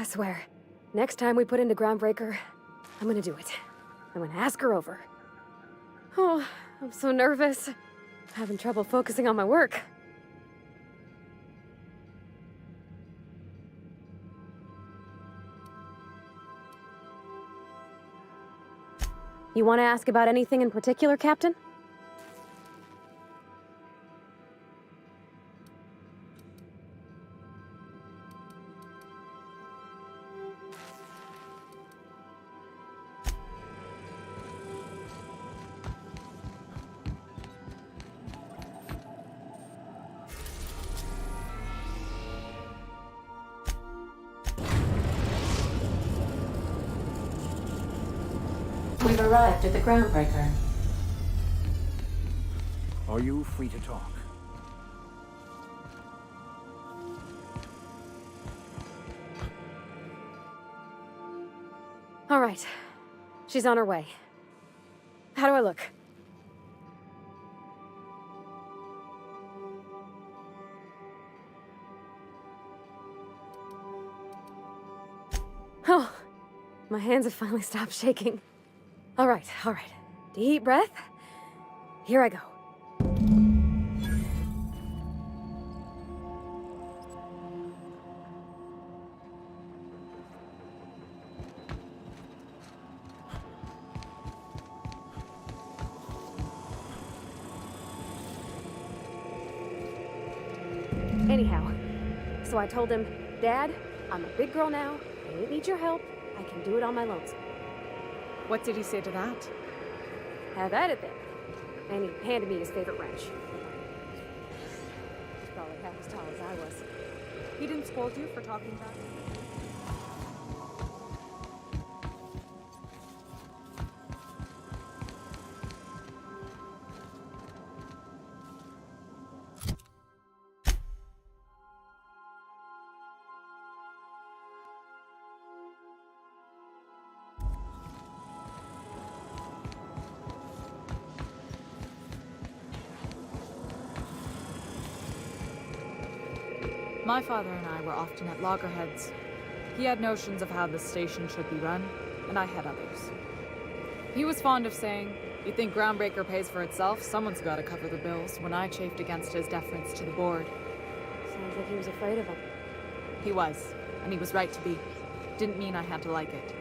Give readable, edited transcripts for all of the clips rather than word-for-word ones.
I swear, next time we put into Groundbreaker, I'm gonna do it. I'm gonna ask her over. Oh, I'm so nervous. Having trouble focusing on my work. You want to ask about anything in particular, Captain? We've arrived at the Groundbreaker. Are you free to talk? All right. She's on her way. How do I look? Oh, my hands have finally stopped shaking. All right. Deep breath. Here I go. Anyhow, so I told him, Dad, I'm a big girl now. I don't need your help. I can do it on my lonesome. What did he say to that? Have at it then. And he handed me his favorite wrench. He's probably half as tall as I was. He didn't scold you for talking back? My father and I were often at loggerheads. He had notions of how the station should be run, and I had others. He was fond of saying, "You think Groundbreaker pays for itself? Someone's got to cover the bills," when I chafed against his deference to the board. Sounds like he was afraid of him. He was, and he was right to be. Didn't mean I had to like it.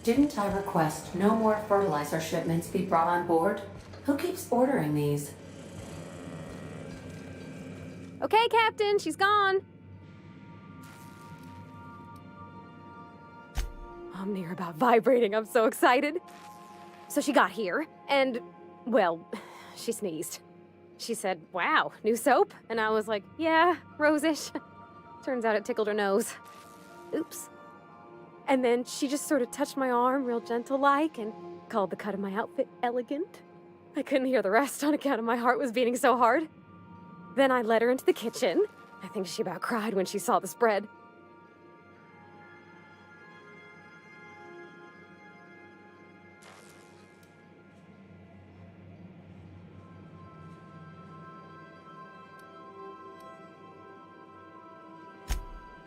Didn't I request no more fertilizer shipments be brought on board? Who keeps ordering these? Okay, Captain, she's gone. I'm near about vibrating. I'm so excited. So she got here, and, well, she sneezed. She said, "Wow, new soap?" And I was like, "Yeah, rose-ish." Turns out it tickled her nose. Oops. And then she just sort of touched my arm real gentle-like and called the cut of my outfit elegant. I couldn't hear the rest on account of my heart was beating so hard. Then I led her into the kitchen. I think she about cried when she saw the spread.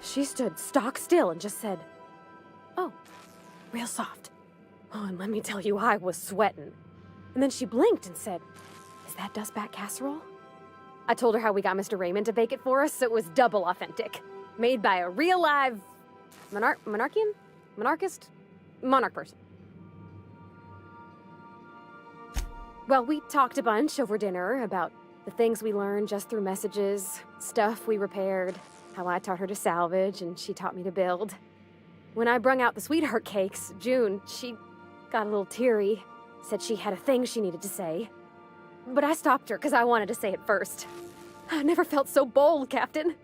She stood stock still and just said, "Oh, real soft." Oh, and let me tell you, I was sweating. And then she blinked and said, "Is that dustback casserole?" I told her how we got Mr. Raymond to bake it for us, so it was double authentic. Made by a real live monarch person. Well, we talked a bunch over dinner about the things we learned just through messages, stuff we repaired, how I taught her to salvage and she taught me to build. When I brung out the sweetheart cakes, June, she got a little teary, said she had a thing she needed to say. But I stopped her because I wanted to say it first. I never felt so bold, Captain.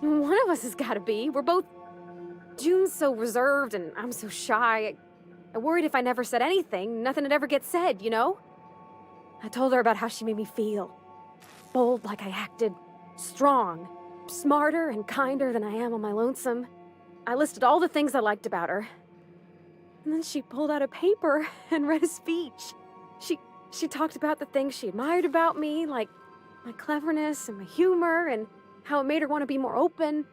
One of us has got to be. We're both... June's so reserved and I'm so shy. I worried if I never said anything, nothing would ever get said, you know? I told her about how she made me feel. Bold like I acted. Strong. Smarter and kinder than I am on my lonesome. I listed all the things I liked about her. And then she pulled out a paper and read a speech. She talked about the things she admired about me, like my cleverness and my humor, and how it made her want to be more open.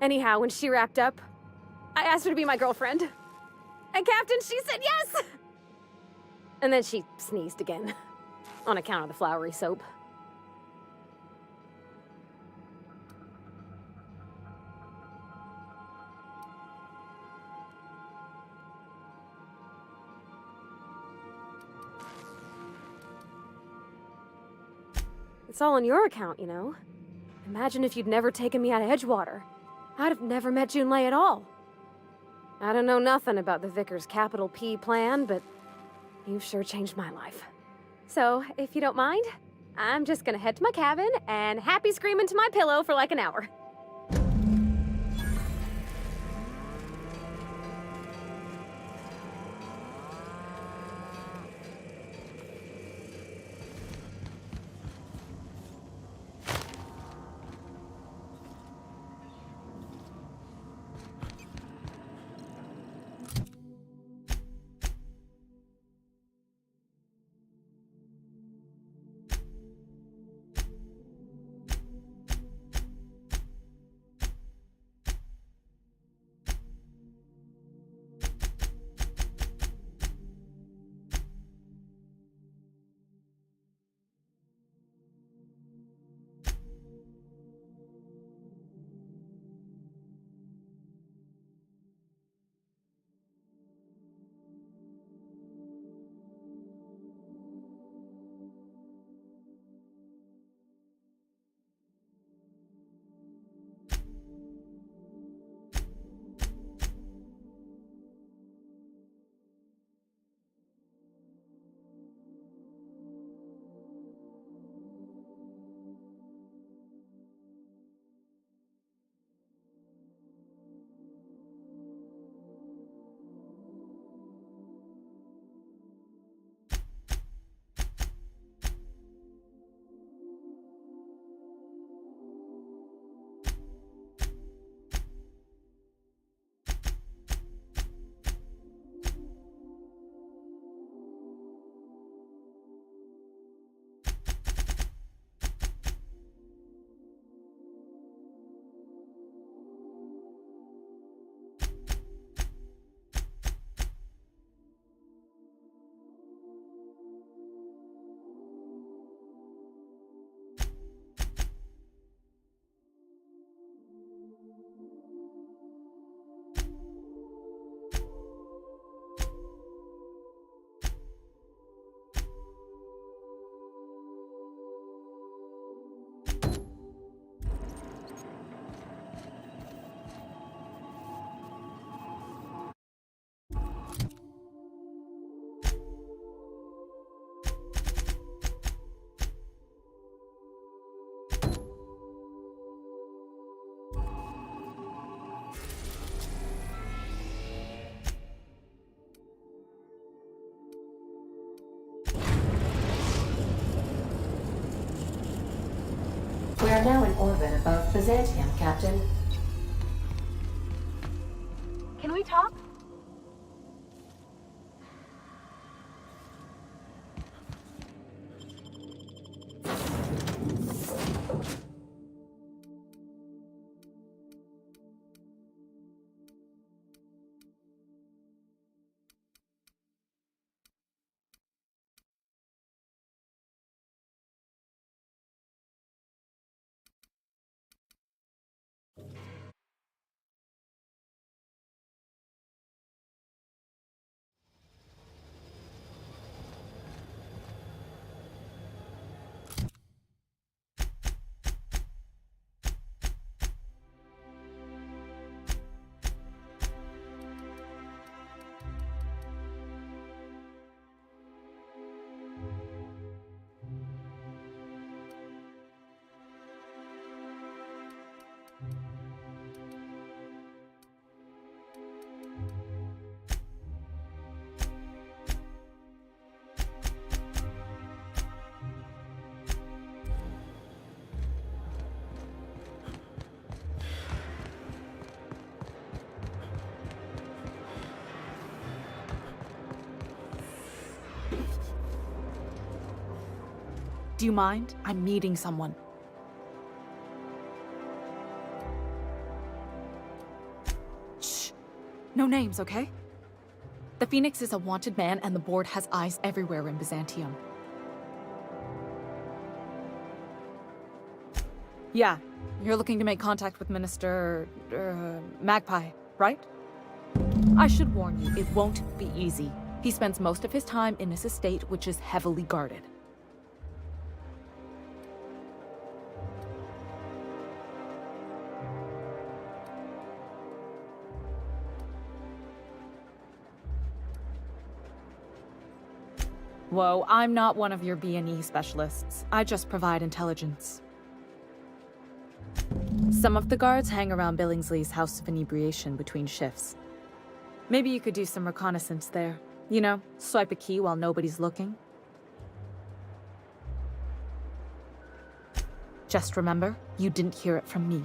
Anyhow, when she wrapped up, I asked her to be my girlfriend. And Captain, she said yes! And then she sneezed again, on account of the flowery soap. It's all on your account, you know? Imagine if you'd never taken me out of Edgewater. I'd have never met Junlei at all. I don't know nothing about the Vickers capital P plan, but you've sure changed my life. So, if you don't mind, I'm just gonna head to my cabin and happy scream into my pillow for like an hour. We are now in orbit above Byzantium, Captain. Can we talk? Do you mind? I'm meeting someone. Shh. No names, okay? The Phoenix is a wanted man, and the board has eyes everywhere in Byzantium. Yeah, you're looking to make contact with Minister... Magpie, right? I should warn you, it won't be easy. He spends most of his time in his estate, which is heavily guarded. Whoa, I'm not one of your B&E specialists. I just provide intelligence. Some of the guards hang around Billingsley's House of Inebriation between shifts. Maybe you could do some reconnaissance there. You know, swipe a key while nobody's looking. Just remember, you didn't hear it from me.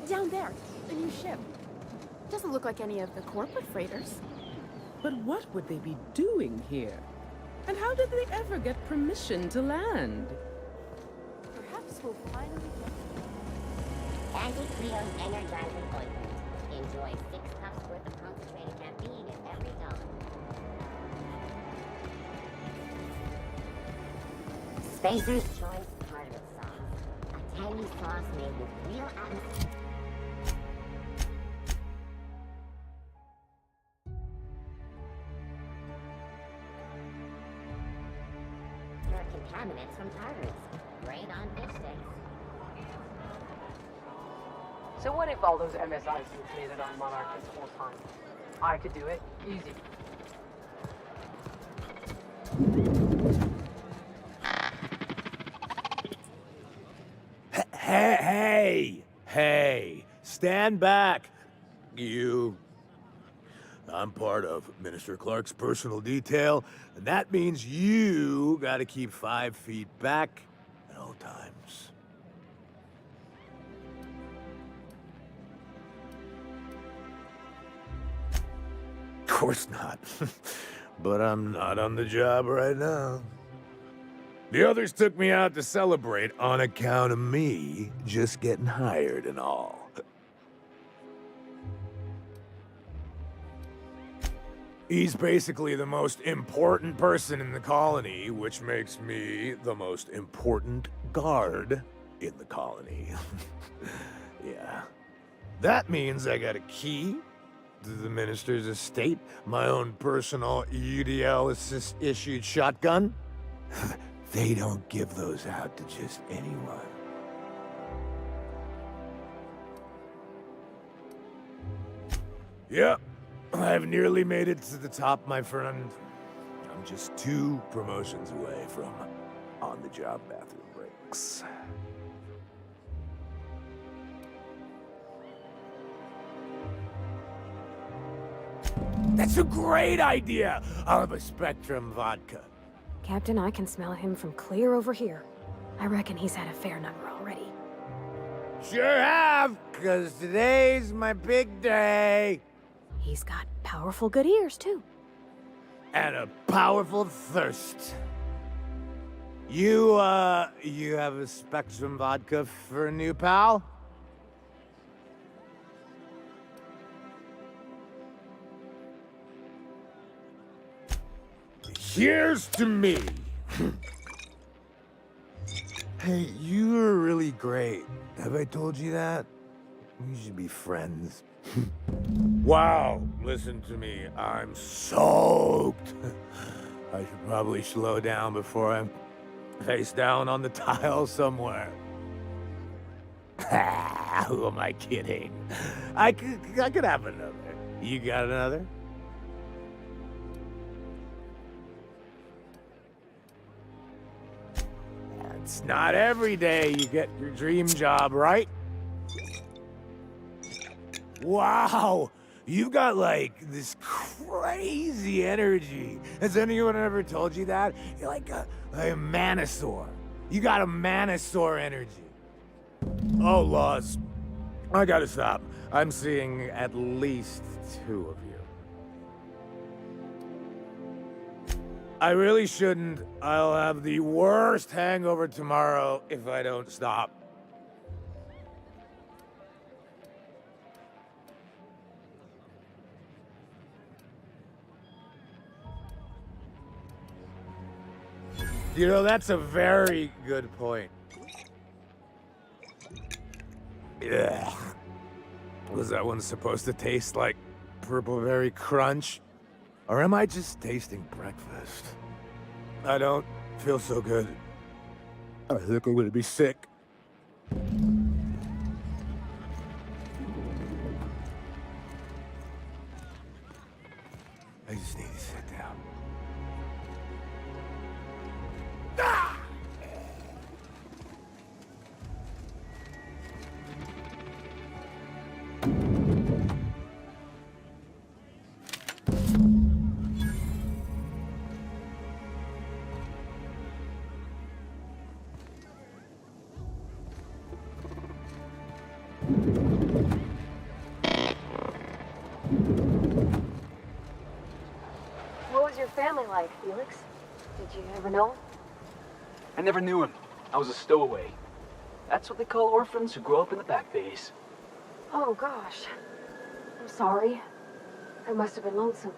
Down there, a new ship. Doesn't look like any of the corporate freighters. But what would they be doing here? And how did they ever get permission to land? Perhaps we'll finally get... Andy Creo's energizing ointment. Enjoy 6 cups worth of concentrated caffeine in every dollar. Spacer's Choice Tartar Sauce. A tangy sauce made with real atmosphere. Contaminants from tartars. Great on fish sticks. So what if all those MSIs made it on Monarch this whole time? I could do it. Easy. Hey! Stand back! You. I'm part of Minister Clark's personal detail, and that means you gotta keep 5 feet back at all times. Of course not. But I'm not on the job right now. The others took me out to celebrate on account of me just getting hired and all. He's basically the most important person in the colony, which makes me the most important guard in the colony. Yeah. That means I got a key to the minister's estate, my own personal UDL-issued shotgun. They don't give those out to just anyone. Yep. I've nearly made it to the top, my friend. I'm just 2 promotions away from on-the-job bathroom breaks. That's a great idea! I'll have a Spectrum vodka. Captain, I can smell him from clear over here. I reckon he's had a fair number already. Sure have, because today's my big day. He's got powerful good ears, too. And a powerful thirst. You have a Spectrum vodka for a new pal? Here's to me. Hey, you're really great. Have I told you that? We should be friends. Wow, listen to me. I'm soaked. I should probably slow down before I'm face down on the tile somewhere. Who am I kidding? I could have another. You got another? It's not every day you get your dream job, right? Wow, you've got like this crazy energy. Has anyone ever told you that? You're like a Manosaur. You got a Manosaur energy. Oh, Laws. I gotta stop. I'm seeing at least 2 of you. I really shouldn't. I'll have the worst hangover tomorrow if I don't stop. You know, that's a very good point. Yeah. Was that one supposed to taste like Purple Berry Crunch? Or am I just tasting breakfast? I don't feel so good. I think I'm gonna be sick. I just need to sit down. What was your family like, Felix? Did you ever know him? I never knew him. I was a stowaway. That's what they call orphans who grow up in the back bays. Oh, gosh. I'm sorry. That must have been lonesome.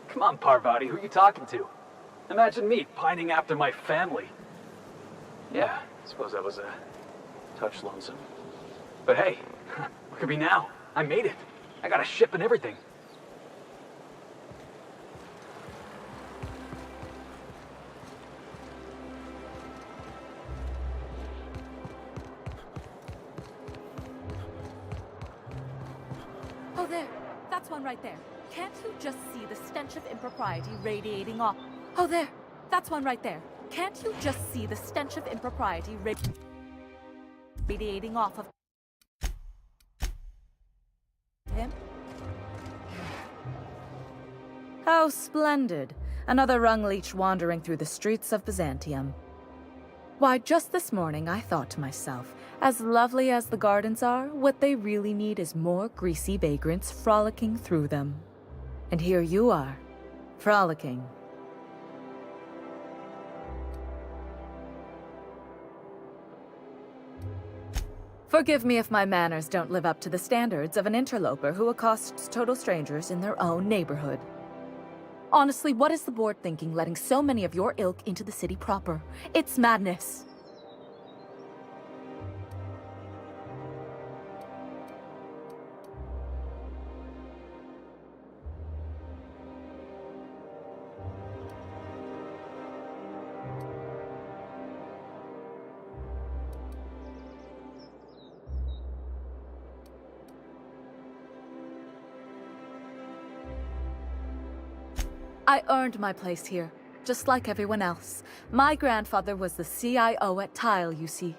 Come on, Parvati, who are you talking to? Imagine me pining after my family. Yeah, I suppose I was a touch lonesome. But hey, look at me now. I made it. I got a ship and everything. Oh, there. That's one right there. Can't you just see the stench of impropriety radiating off? Oh, there. That's one right there. Can't you just see the stench of impropriety radiating off of him? How splendid. Another rung leech wandering through the streets of Byzantium. Why, just this morning I thought to myself, as lovely as the gardens are, what they really need is more greasy vagrants frolicking through them. And here you are, frolicking. Forgive me if my manners don't live up to the standards of an interloper who accosts total strangers in their own neighborhood. Honestly, what is the board thinking letting so many of your ilk into the city proper? It's madness. I earned my place here, just like everyone else. My grandfather was the CIO at Tile, you see.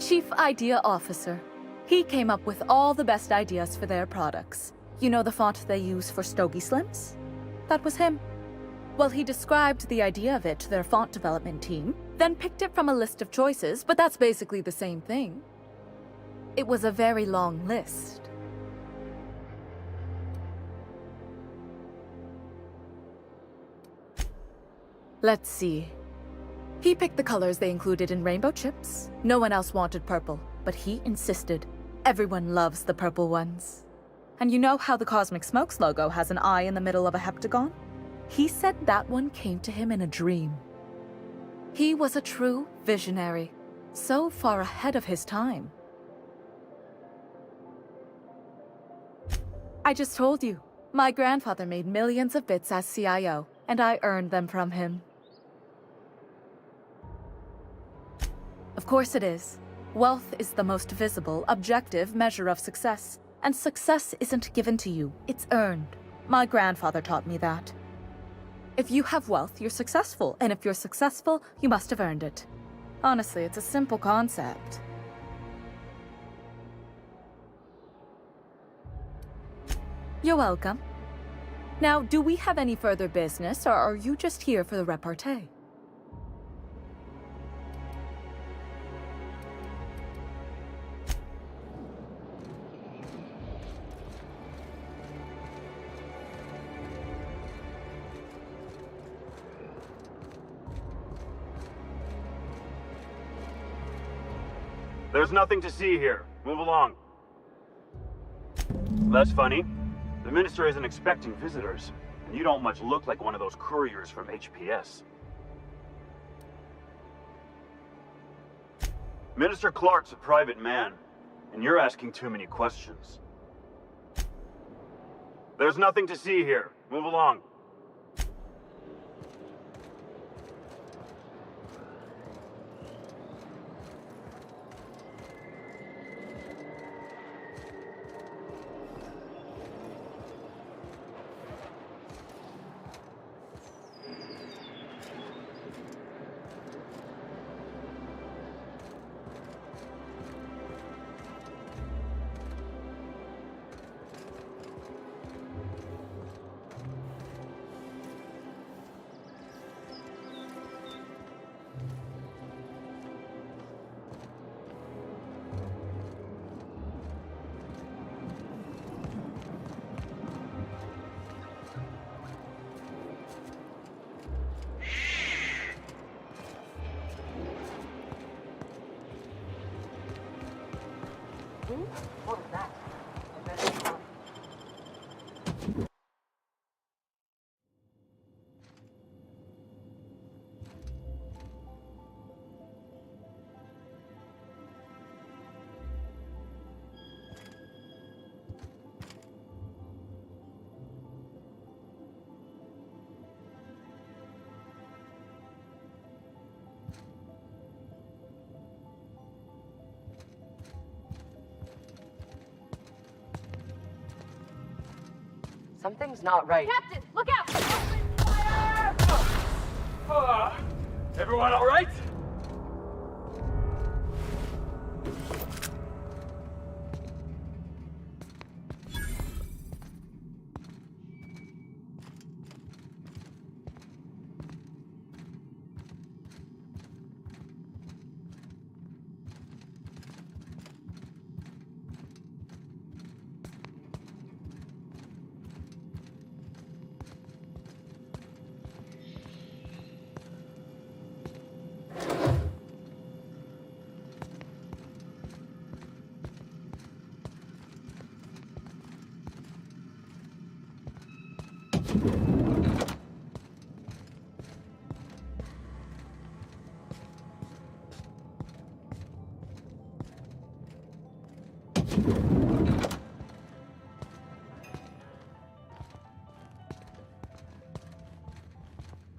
Chief Idea Officer. He came up with all the best ideas for their products. You know the font they use for Stogie Slims? That was him. Well, he described the idea of it to their font development team, then picked it from a list of choices, but that's basically the same thing. It was a very long list. Let's see. He picked the colors they included in rainbow chips. No one else wanted purple, but he insisted. Everyone loves the purple ones. And you know how the Cosmic Smokes logo has an eye in the middle of a heptagon? He said that one came to him in a dream. He was a true visionary, so far ahead of his time. I just told you, my grandfather made millions of bits as CIO, and I earned them from him. Of course it is. Wealth is the most visible, objective measure of success. And success isn't given to you, it's earned. My grandfather taught me that. If you have wealth, you're successful, and if you're successful, you must have earned it. Honestly, it's a simple concept. You're welcome. Now, do we have any further business, or are you just here for the repartee? There's nothing to see here. Move along. That's funny. The Minister isn't expecting visitors, and you don't much look like one of those couriers from HPS. Minister Clark's a private man, and you're asking too many questions. There's nothing to see here. Move along. What was that? Something's not right. Captain, look out! Open fire! Everyone all right?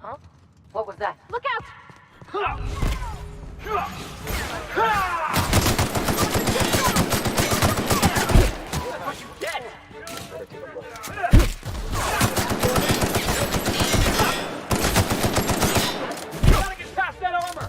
Huh? What was that? Look out! What you get? Gotta get past that armor!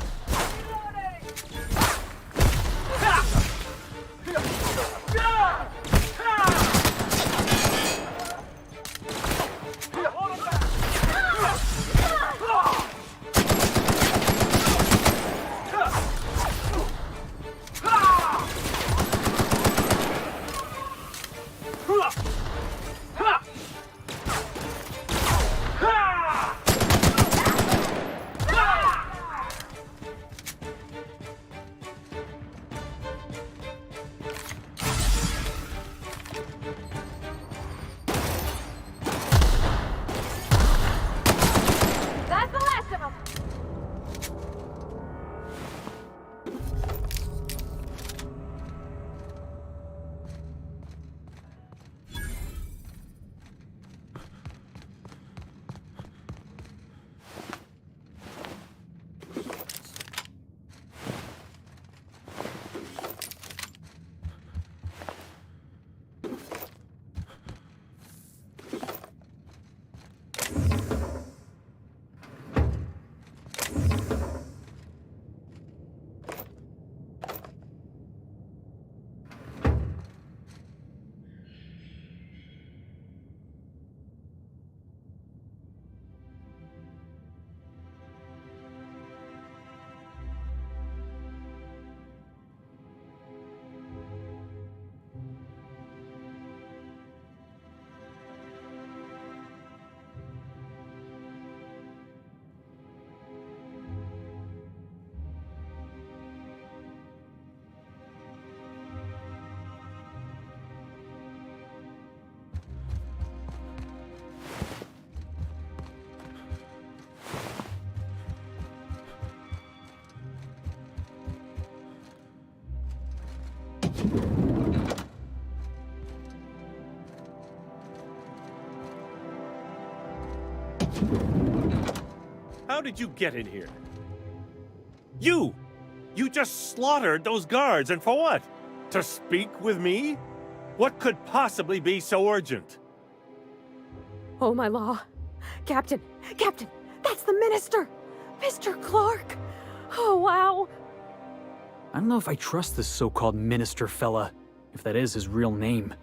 How did you get in here? You! You just slaughtered those guards, and for what? To speak with me? What could possibly be so urgent? Oh, my law. Captain! Captain! That's the minister! Mr. Clark! Oh, wow! I don't know if I trust this so-called minister fella, if that is his real name.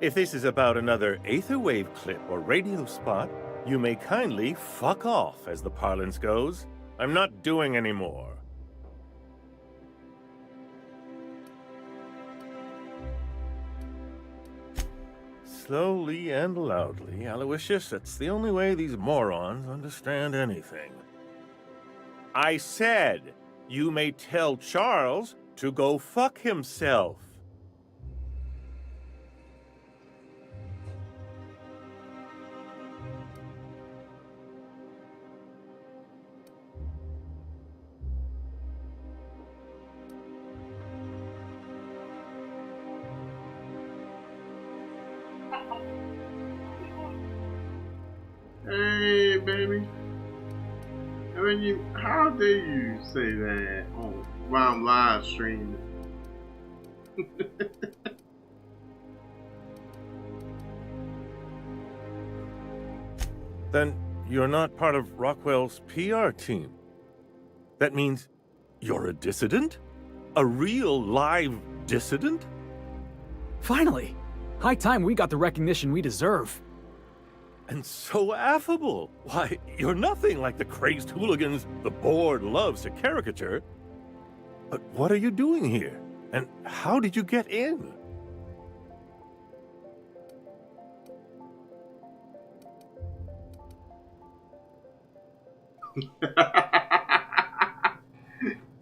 If this is about another Aetherwave clip or radio spot, you may kindly fuck off, as the parlance goes. I'm not doing any more. Slowly and loudly, Aloysius, that's the only way these morons understand anything. I said, you may tell Charles to go fuck himself. Hey, baby. I mean, how dare you say that while I'm live streaming? Then you're not part of Rockwell's PR team. That means you're a dissident? A real live dissident? Finally! High time we got the recognition we deserve. And so affable. Why, you're nothing like the crazed hooligans the board loves to caricature. But what are you doing here? And how did you get in?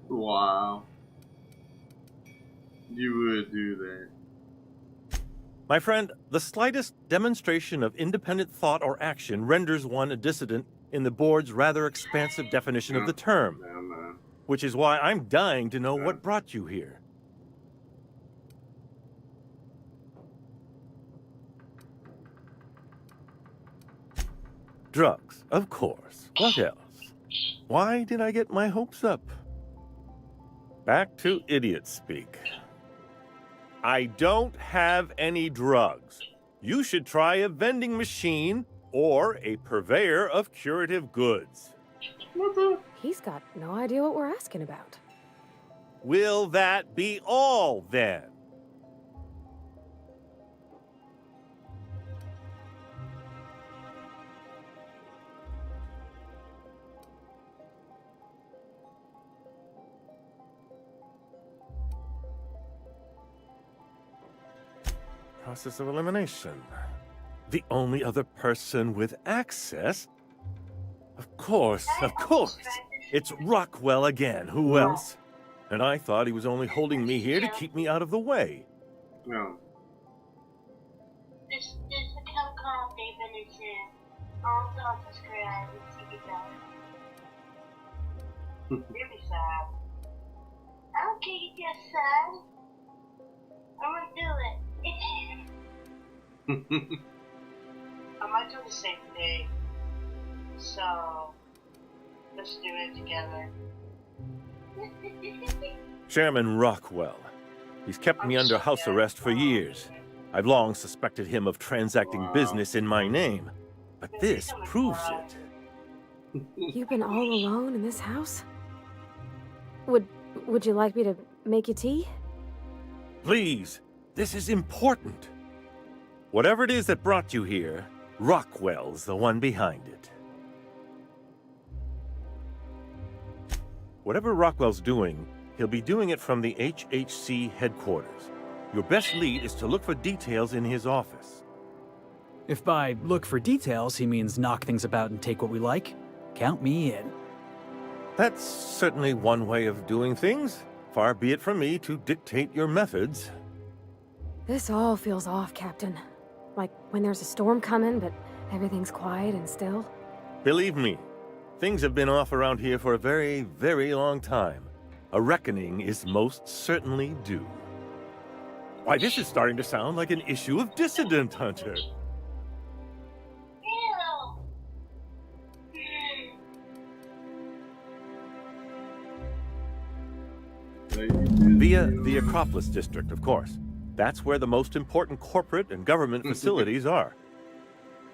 Wow. You would do that. My friend, the slightest demonstration of independent thought or action renders one a dissident in the board's rather expansive definition of the term. Which is why I'm dying to know what brought you here. Drugs, of course. What else? Why did I get my hopes up? Back to idiot speak. I don't have any drugs. You should try a vending machine or a purveyor of curative goods. He's got no idea what we're asking about. Will that be all, then? Process of elimination. The only other person with access? Of course. It's Rockwell again. Who else? And I thought he was only holding me here to keep me out of the way. No. This is the telecom David is in. Also subscribe and take it down. Really sad. Okay, you're sad. I'm gonna do it. I might do the same thing. So let's do it together. Chairman Rockwell. He's kept me under house arrest for years. I've long suspected him of transacting business in my name. But this proves it. You've been all alone in this house? Would you like me to make you tea? Please, this is important. Whatever it is that brought you here, Rockwell's the one behind it. Whatever Rockwell's doing, he'll be doing it from the HHC headquarters. Your best lead is to look for details in his office. If by look for details he means knock things about and take what we like, count me in. That's certainly one way of doing things. Far be it from me to dictate your methods. This all feels off, Captain. Like when there's a storm coming, but everything's quiet and still. Believe me, things have been off around here for a very, very long time. A reckoning is most certainly due. Why, this is starting to sound like an issue of Dissident Hunter. Via the Acropolis District, of course. That's where the most important corporate and government facilities are.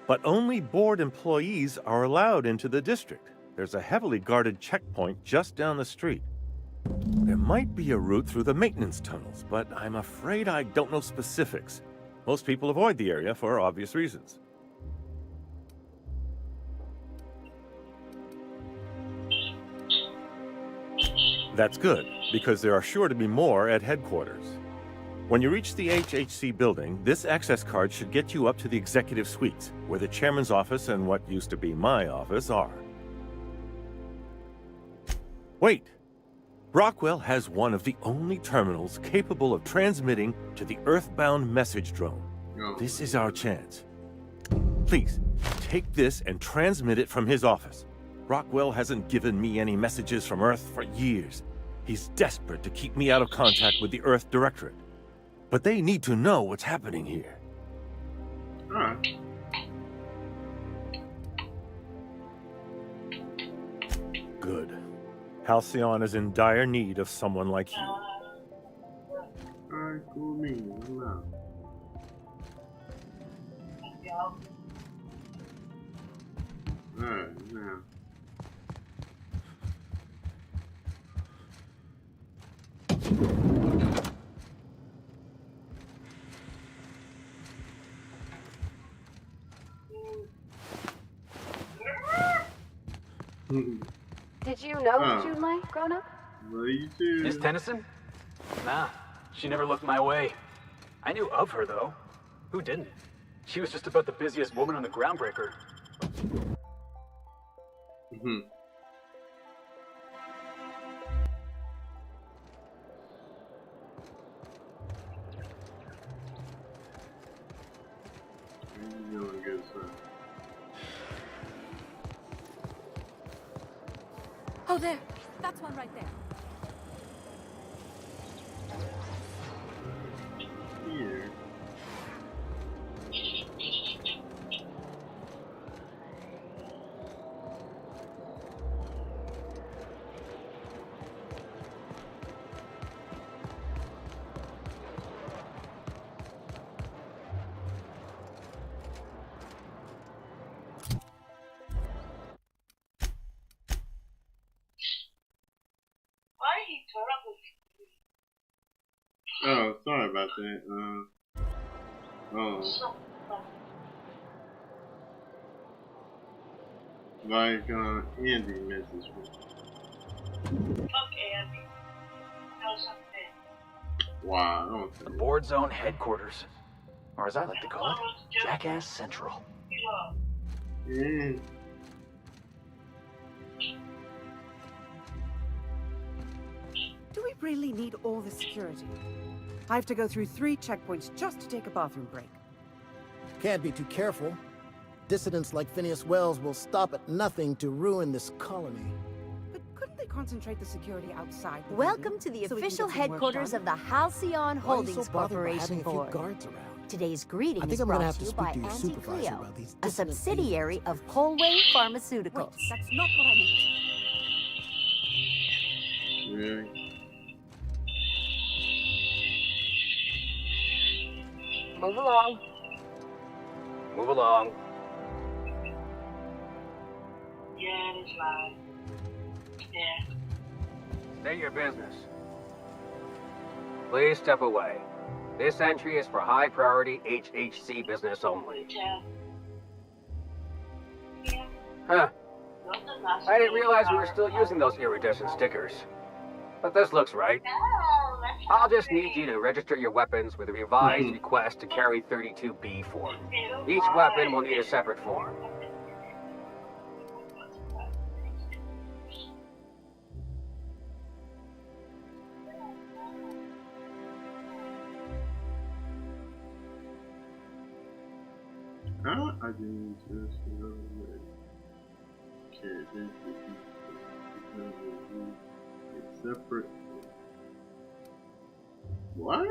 But only board employees are allowed into the district. There's a heavily guarded checkpoint just down the street. There might be a route through the maintenance tunnels, but I'm afraid I don't know specifics. Most people avoid the area for obvious reasons. That's good, because there are sure to be more at headquarters. When you reach the HHC building, this access card should get you up to the executive suites, where the chairman's office and what used to be my office are. Wait! Brockwell has one of the only terminals capable of transmitting to the Earthbound message drone. This is our chance. Please, take this and transmit it from his office. Brockwell hasn't given me any messages from Earth for years. He's desperate to keep me out of contact with the Earth Directorate. But they need to know what's happening here. Good. Halcyon is in dire need of someone like you. Alright, cool me. I'm out. Alright, now. Did you know Junlei grown up? Miss Tennyson? Nah, she never looked my way. I knew of her, though. Who didn't? She was just about the busiest woman on the Groundbreaker. Oh, there. That's one right there. Here. Oh, sorry about that. Like, Andy messaged me. Okay, Andy. Know something. Wow, I don't The think board zone headquarters. Or as I like to call it, Jackass Central. yeah. Do we really need all the security? I have to go through 3 checkpoints just to take a bathroom break. Can't be too careful. Dissidents like Phineas Wells will stop at nothing to ruin this colony. But couldn't they concentrate the security outside? the Welcome building to the so we can official get some work headquarters done? of the Halcyon Why are you so Holdings bothered by Corporation having a few Board. guards around? Today's I greeting think is I'm gonna brought have to to you speak by to your Auntie supervisor Cleo, about these a dissident subsidiary of Colway Pharmaceuticals. Wait, that's not what I meant. Really? Move along. Move along. Yeah, that's right. Yeah. State your business. Please step away. This entry is for high priority HHC business only. Huh. I didn't realize we were still using those iridescent stickers. But this looks right. I'll just need you to register your weapons with a revised request to carry 32B form. Each weapon will need a separate form. I didn't just know that. Okay, this is separate. What?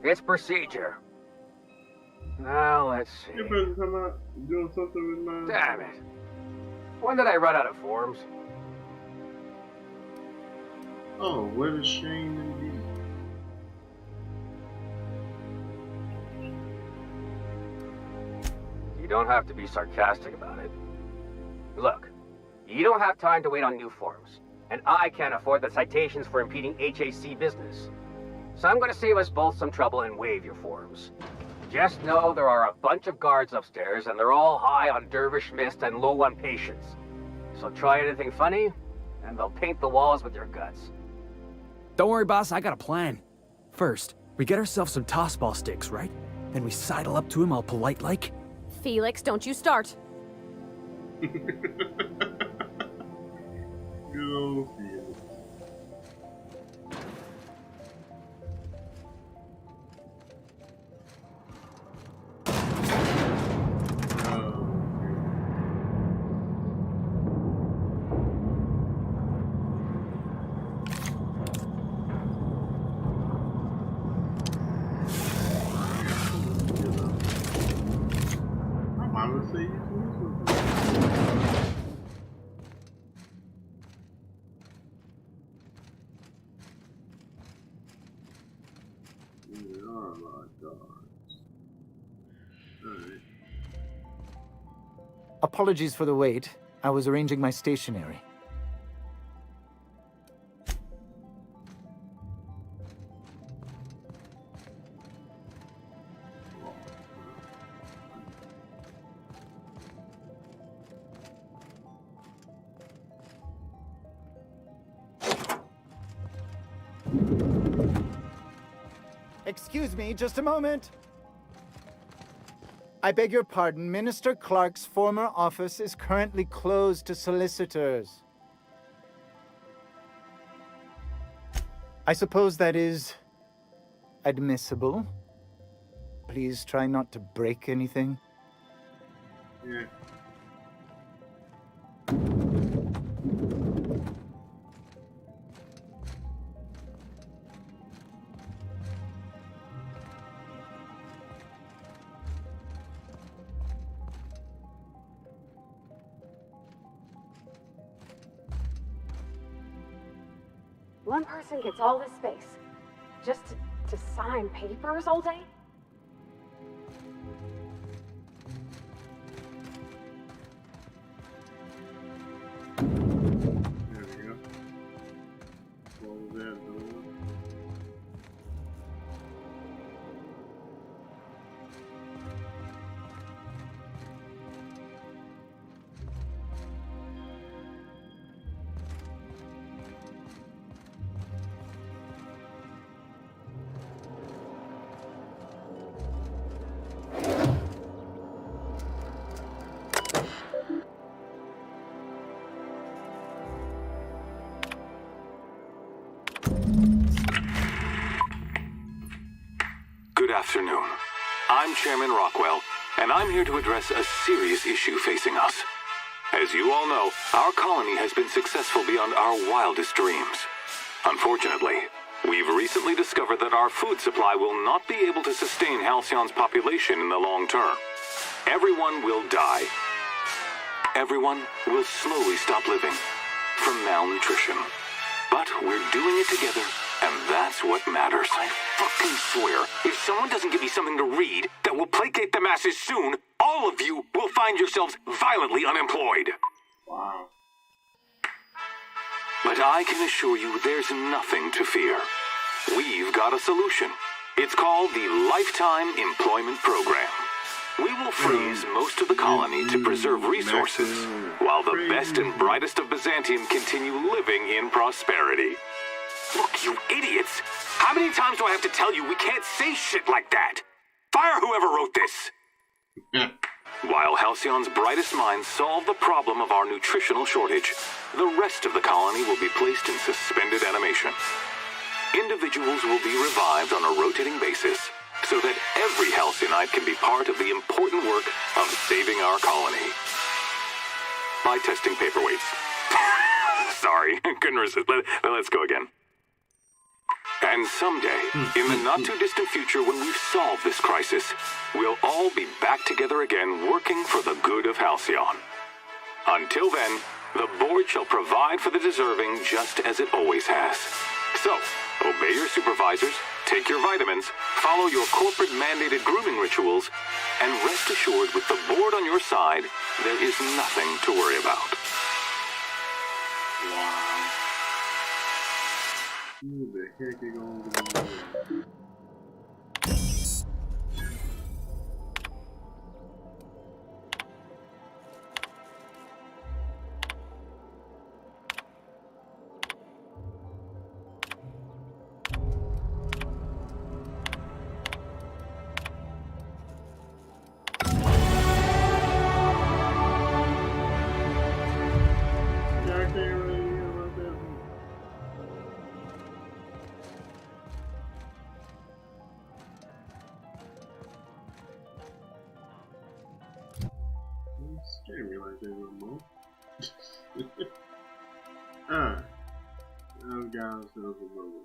It's procedure. Now, let's see. You better come out doing something with my... Damn it. When did I run out of forms? Oh, what a shame indeed. You don't have to be sarcastic about it. Look, you don't have time to wait on new forms, and I can't afford the citations for impeding HAC business. So I'm going to save us both some trouble and waive your forms. Just know there are a bunch of guards upstairs, and they're all high on Dervish Mist and low on patience. So try anything funny, and they'll paint the walls with your guts. Don't worry, boss, I got a plan. First, we get ourselves some tossball sticks, right? Then we sidle up to him all polite-like. Felix, don't you start. Good old Felix. Apologies for the wait. I was arranging my stationery. Excuse me, just a moment. I beg your pardon, Minister Clark's former office is currently closed to solicitors. I suppose that is admissible. Please try not to break anything. Yeah. One person gets all this space just to sign papers all day? There we go. Close that door. Good afternoon. I'm Chairman Rockwell, and I'm here to address a serious issue facing us. As you all know, our colony has been successful beyond our wildest dreams. Unfortunately, we've recently discovered that our food supply will not be able to sustain Halcyon's population in the long term. Everyone will die. Everyone will slowly stop living from malnutrition. But we're doing it together, and that's what matters. I fucking swear, if someone doesn't give me something to read that will placate the masses soon, all of you will find yourselves violently unemployed. Wow. But I can assure you there's nothing to fear. We've got a solution. It's called the Lifetime Employment Program. We will freeze most of the colony to preserve resources, while the best and brightest of Byzantium continue living in prosperity. Look, you idiots! How many times do I have to tell you we can't say shit like that? Fire whoever wrote this! While Halcyon's brightest minds solve the problem of our nutritional shortage, the rest of the colony will be placed in suspended animation. Individuals will be revived on a rotating basis, so that every Halcyonite can be part of the important work of saving our colony. By testing paperweights. Sorry, couldn't resist. Let's go again. And someday, in the not-too-distant future when we've solved this crisis, we'll all be back together again working for the good of Halcyon. Until then, the board shall provide for the deserving just as it always has. So, obey your supervisors, take your vitamins, follow your corporate-mandated grooming rituals, and rest assured with the board on your side, there is nothing to worry about. Who the heck is gonna be? I didn't realize there was more. Alright. Now we got ourselves a little.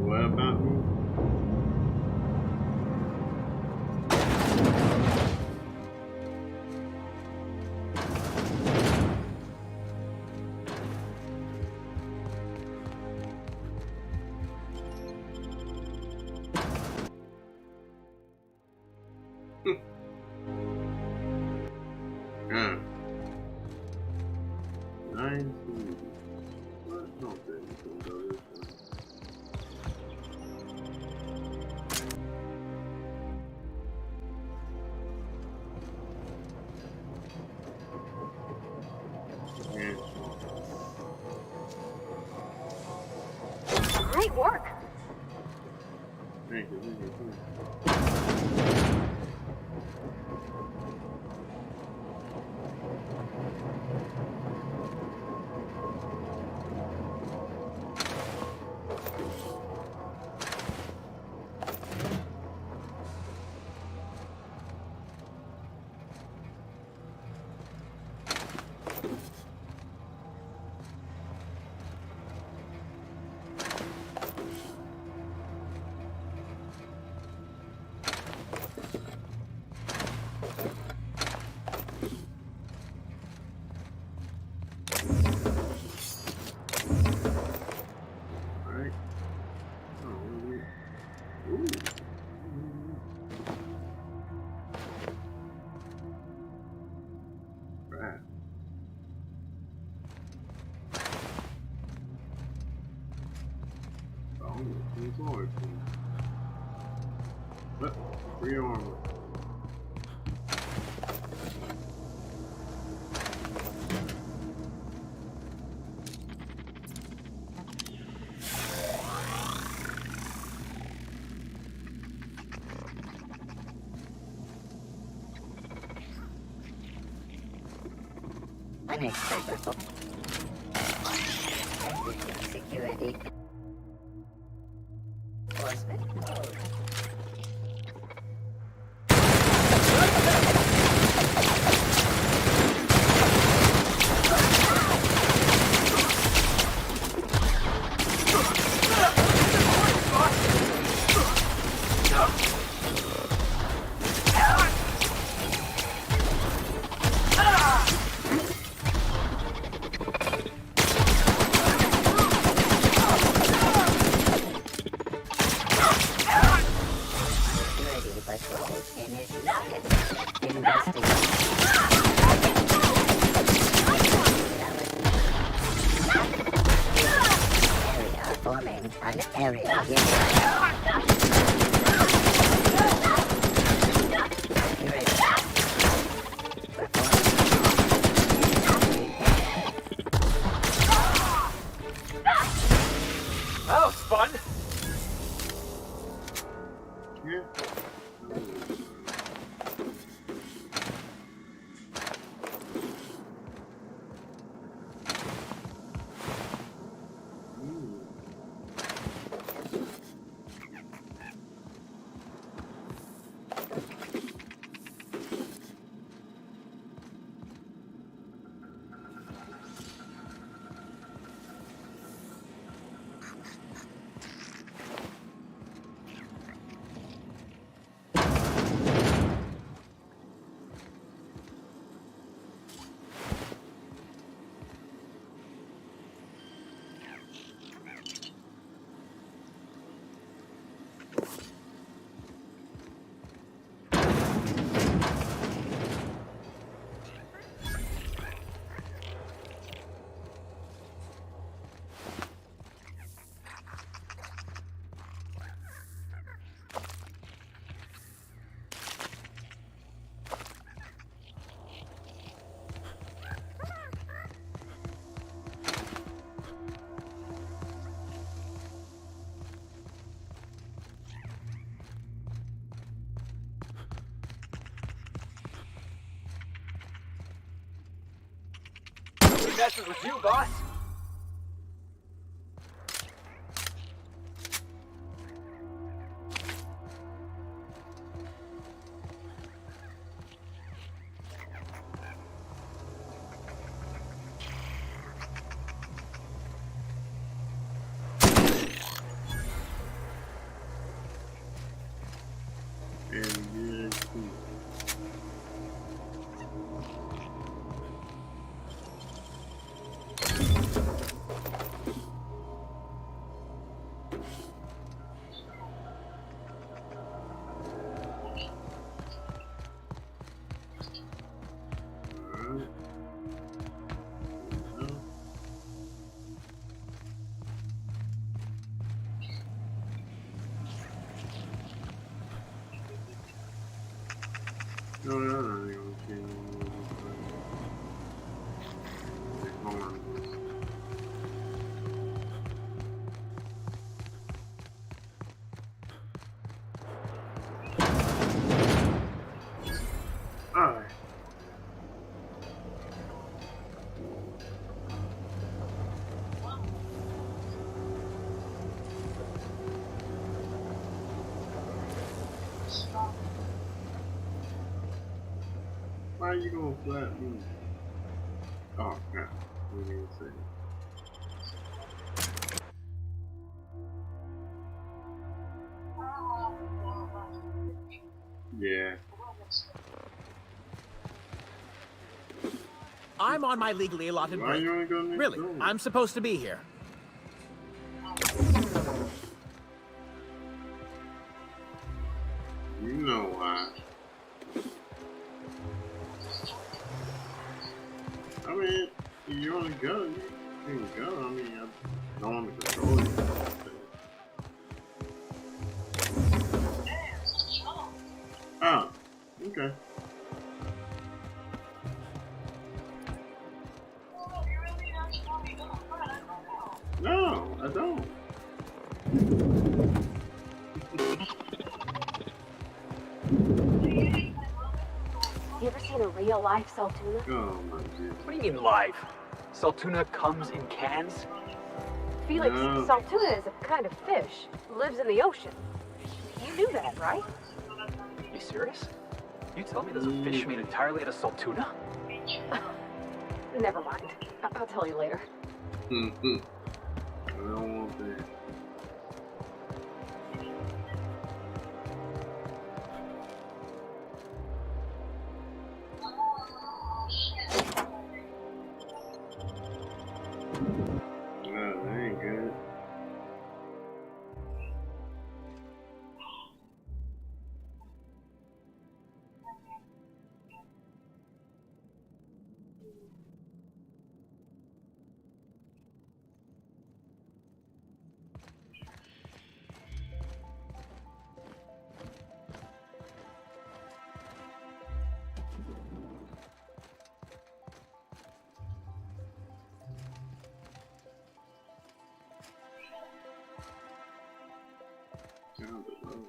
What about me? Nine food. What? No, there. Great work. Thank you. Free armor. Unacceptable. Security. Enforcement mode. That was fun. Yeah. Who messes with you, boss? No, I don't see Alright. Why are you gonna flat me? Oh crap. What did you say? Yeah. I'm on my legally allotted Why break. you only go next Really, door? I'm supposed to be here. You know why. I mean, if you're on the gun, you can go. I mean, I don't want to control you. I don't. You ever seen a real life Saltuna? Oh my goodness. What do you mean live? Saltuna comes in cans? Felix, No. Saltuna is a kind of fish. Lives in the ocean. You knew that, right? Are you serious? You tell me there's a fish made entirely out of Saltuna? Never mind. I'll tell you later. I don't want that. No, that ain't good. Down the road.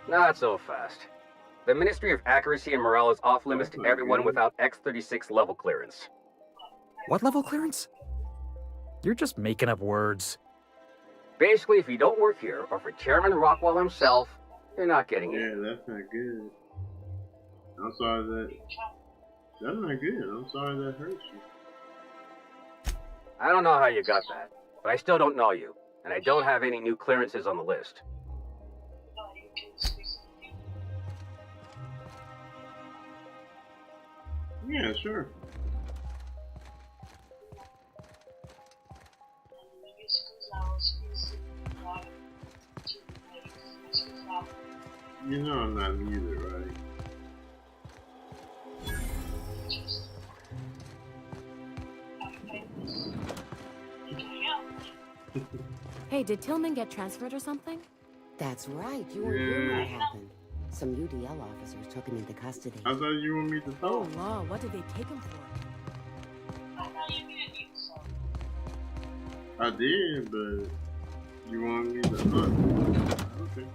Not so fast. The Ministry of Accuracy and Morale is off limits to everyone without X-36 level clearance. What level clearance? You're just making up words. Basically, if you don't work here, or for Chairman Rockwell himself, you're not getting it. Yeah, that's not good. I'm sorry that. That's not good. I'm sorry that hurts you. I don't know how you got that, but I still don't know you, and I don't have any new clearances on the list. Yeah, sure. You know I'm not either, right? Hey, did Tillman get transferred or something? That's right. You weren't here when it happened. Some UDL officers took him into custody. I thought you wanted me to Oh, talk. law. What did they take him for? I did, but you want me to okay.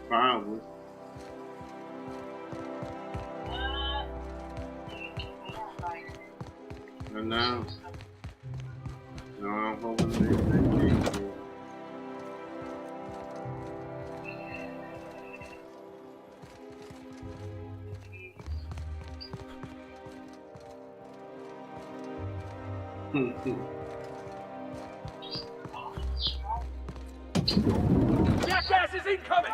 Probably. And now I'm hoping they keep me. Jackass is incoming!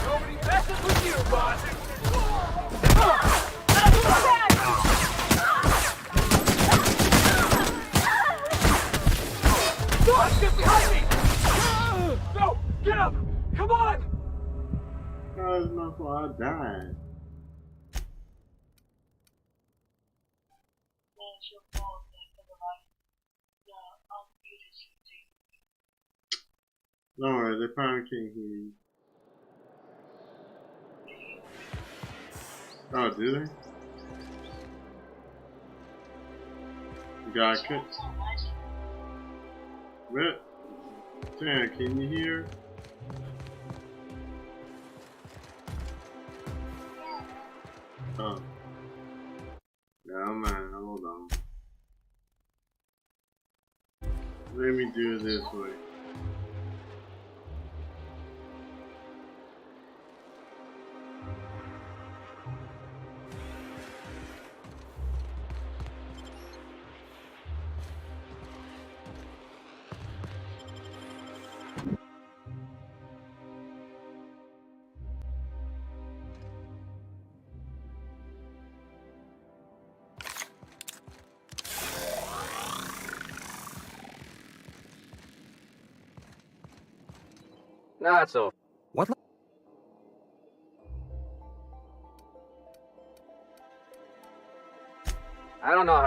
Nobody messes with you, boss! Boss, get behind me! No! Get up! Come on! How is my fault? I died. Don't worry, they probably can't hear you. Oh, do they? You got a cut. What? Sam, can you hear? Oh. Never mind, hold on. Let me do it this way. Not so. What? I don't know how.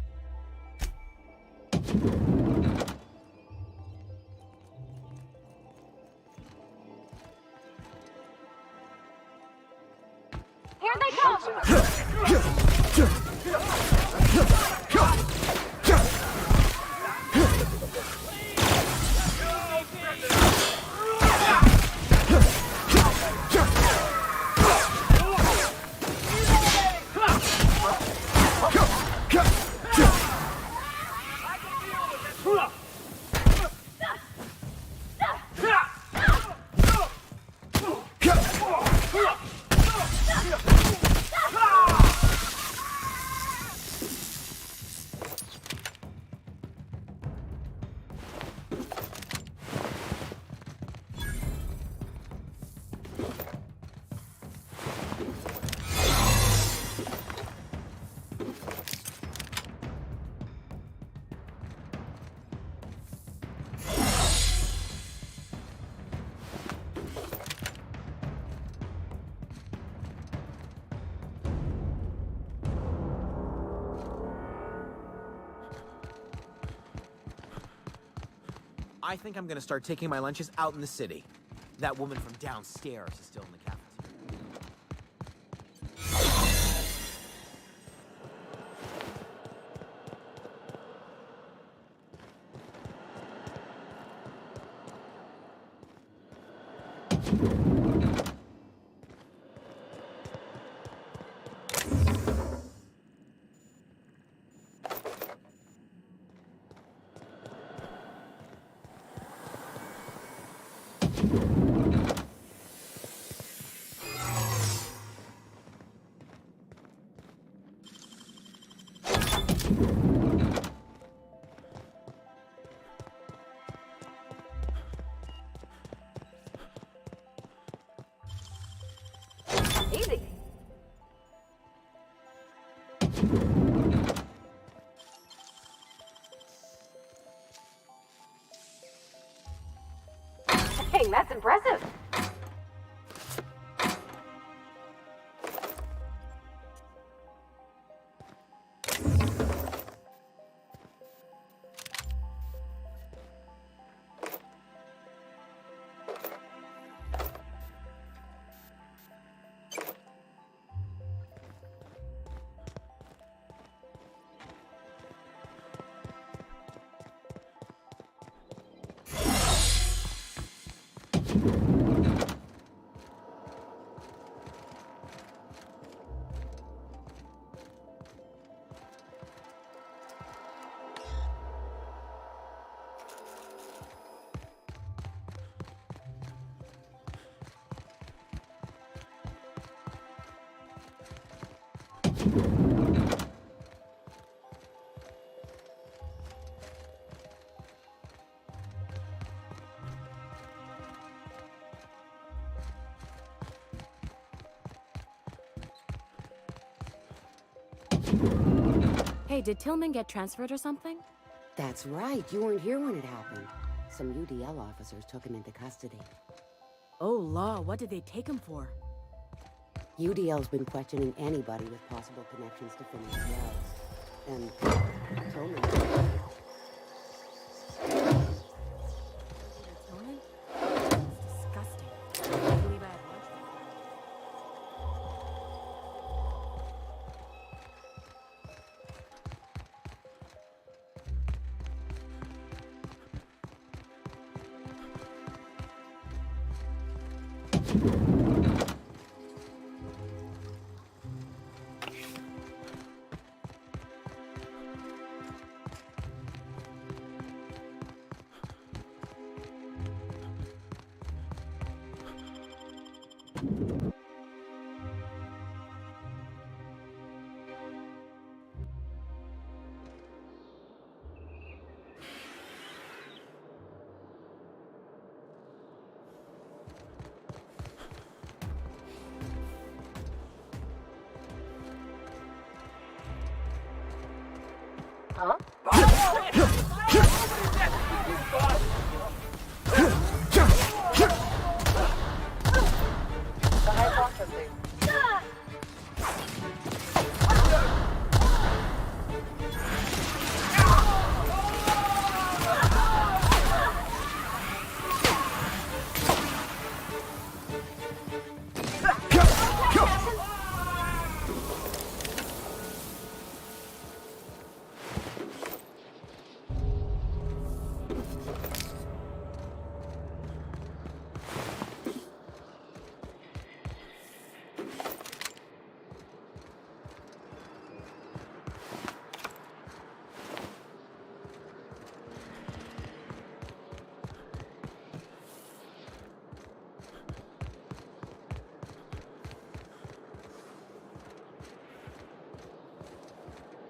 Here they come! I think I'm gonna start taking my lunches out in the city. That woman from downstairs is still in the cafeteria. Easy. Dang, that's impressive. Hey, did Tillman get transferred or something? That's right. You weren't here when it happened. Some UDL officers took him into custody. Oh, law, what did they take him for? UDL's been questioning anybody with possible connections to Phineas Wells. And Tillman. Tillman? It's disgusting. I can't believe I had lunch with him. Huh? The hypothesis.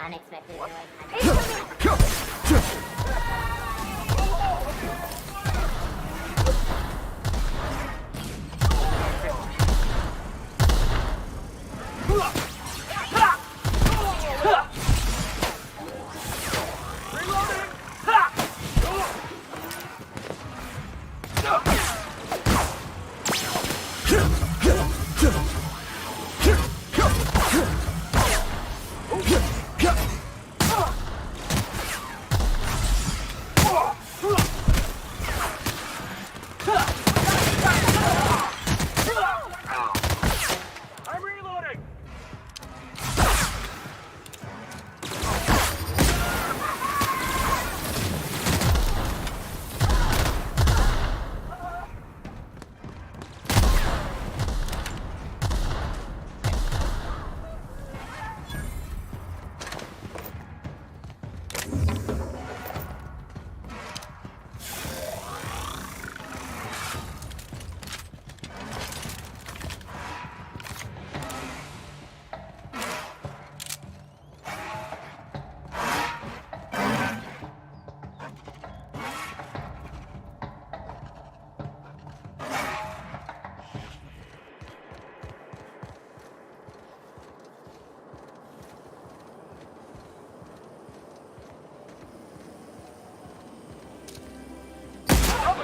Unexpected noise.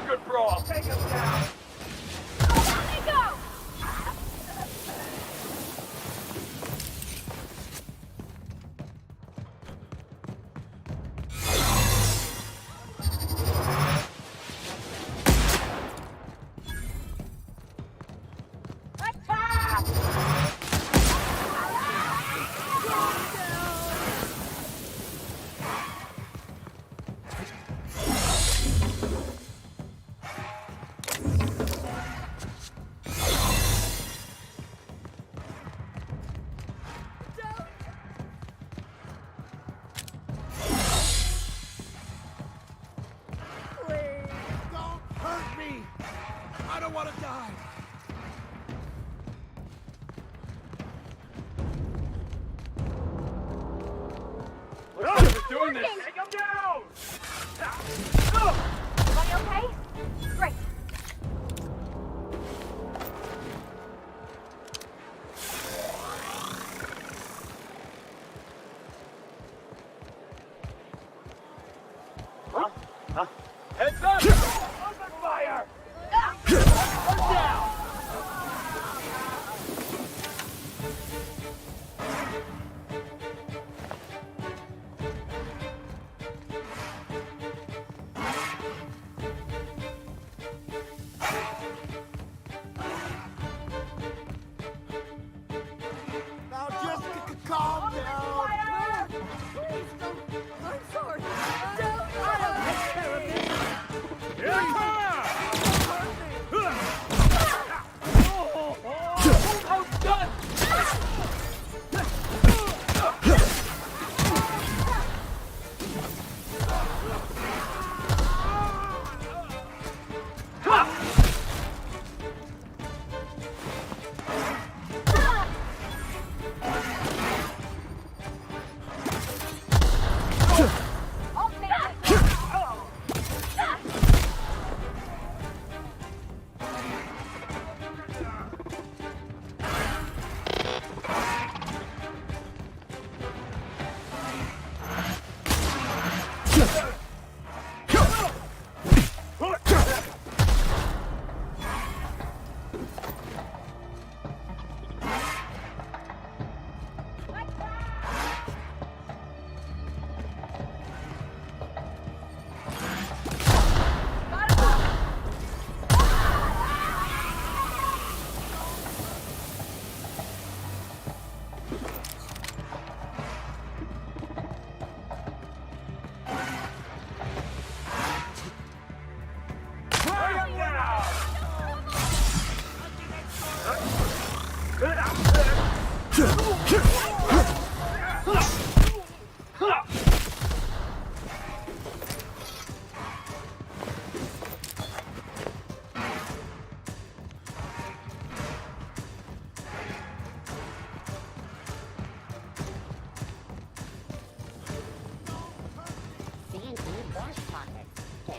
Good brawl. Take him down. Let me go! I don't want to die. We're doing this. Take him down. Everybody okay? Great. Heads up! Open fire! One down! Now just calm down. Please don't. I'm sorry.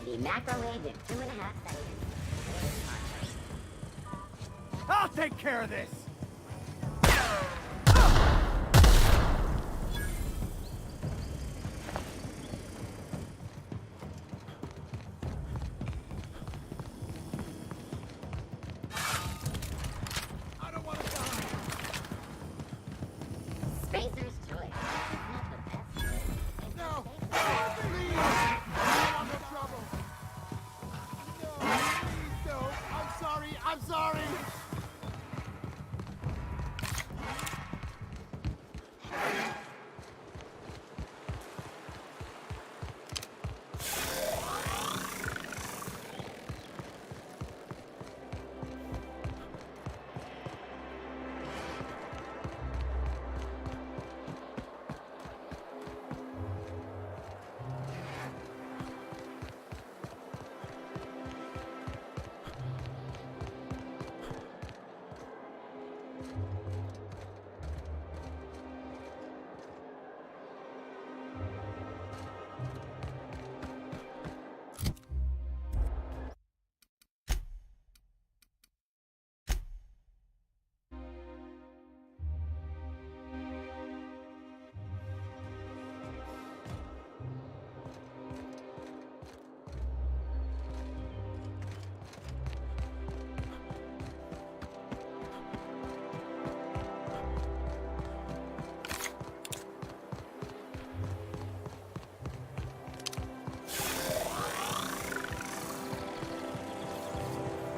Can be microwaved in 2.5 seconds. I'll take care of this! Spacer's choice. It's not the best. No! Please! I want no trouble! No, please don't! I'm sorry! I'm sorry!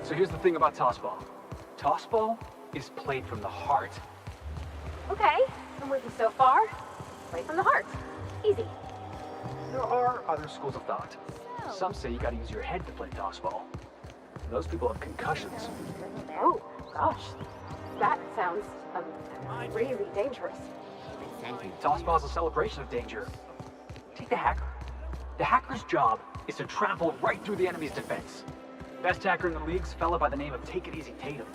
So here's the thing about Tossball. Tossball is played from the heart. Okay, I'm with you so far. Play from the heart. Easy. There are other schools of thought. Some say you gotta use your head to play Tossball. Those people have concussions. Oh, gosh. That sounds really dangerous. Tossball is a celebration of danger. Take the hacker. The hacker's job is to travel right through the enemy's defense. Best hacker in the league's a fella by the name of Take It Easy Tatum.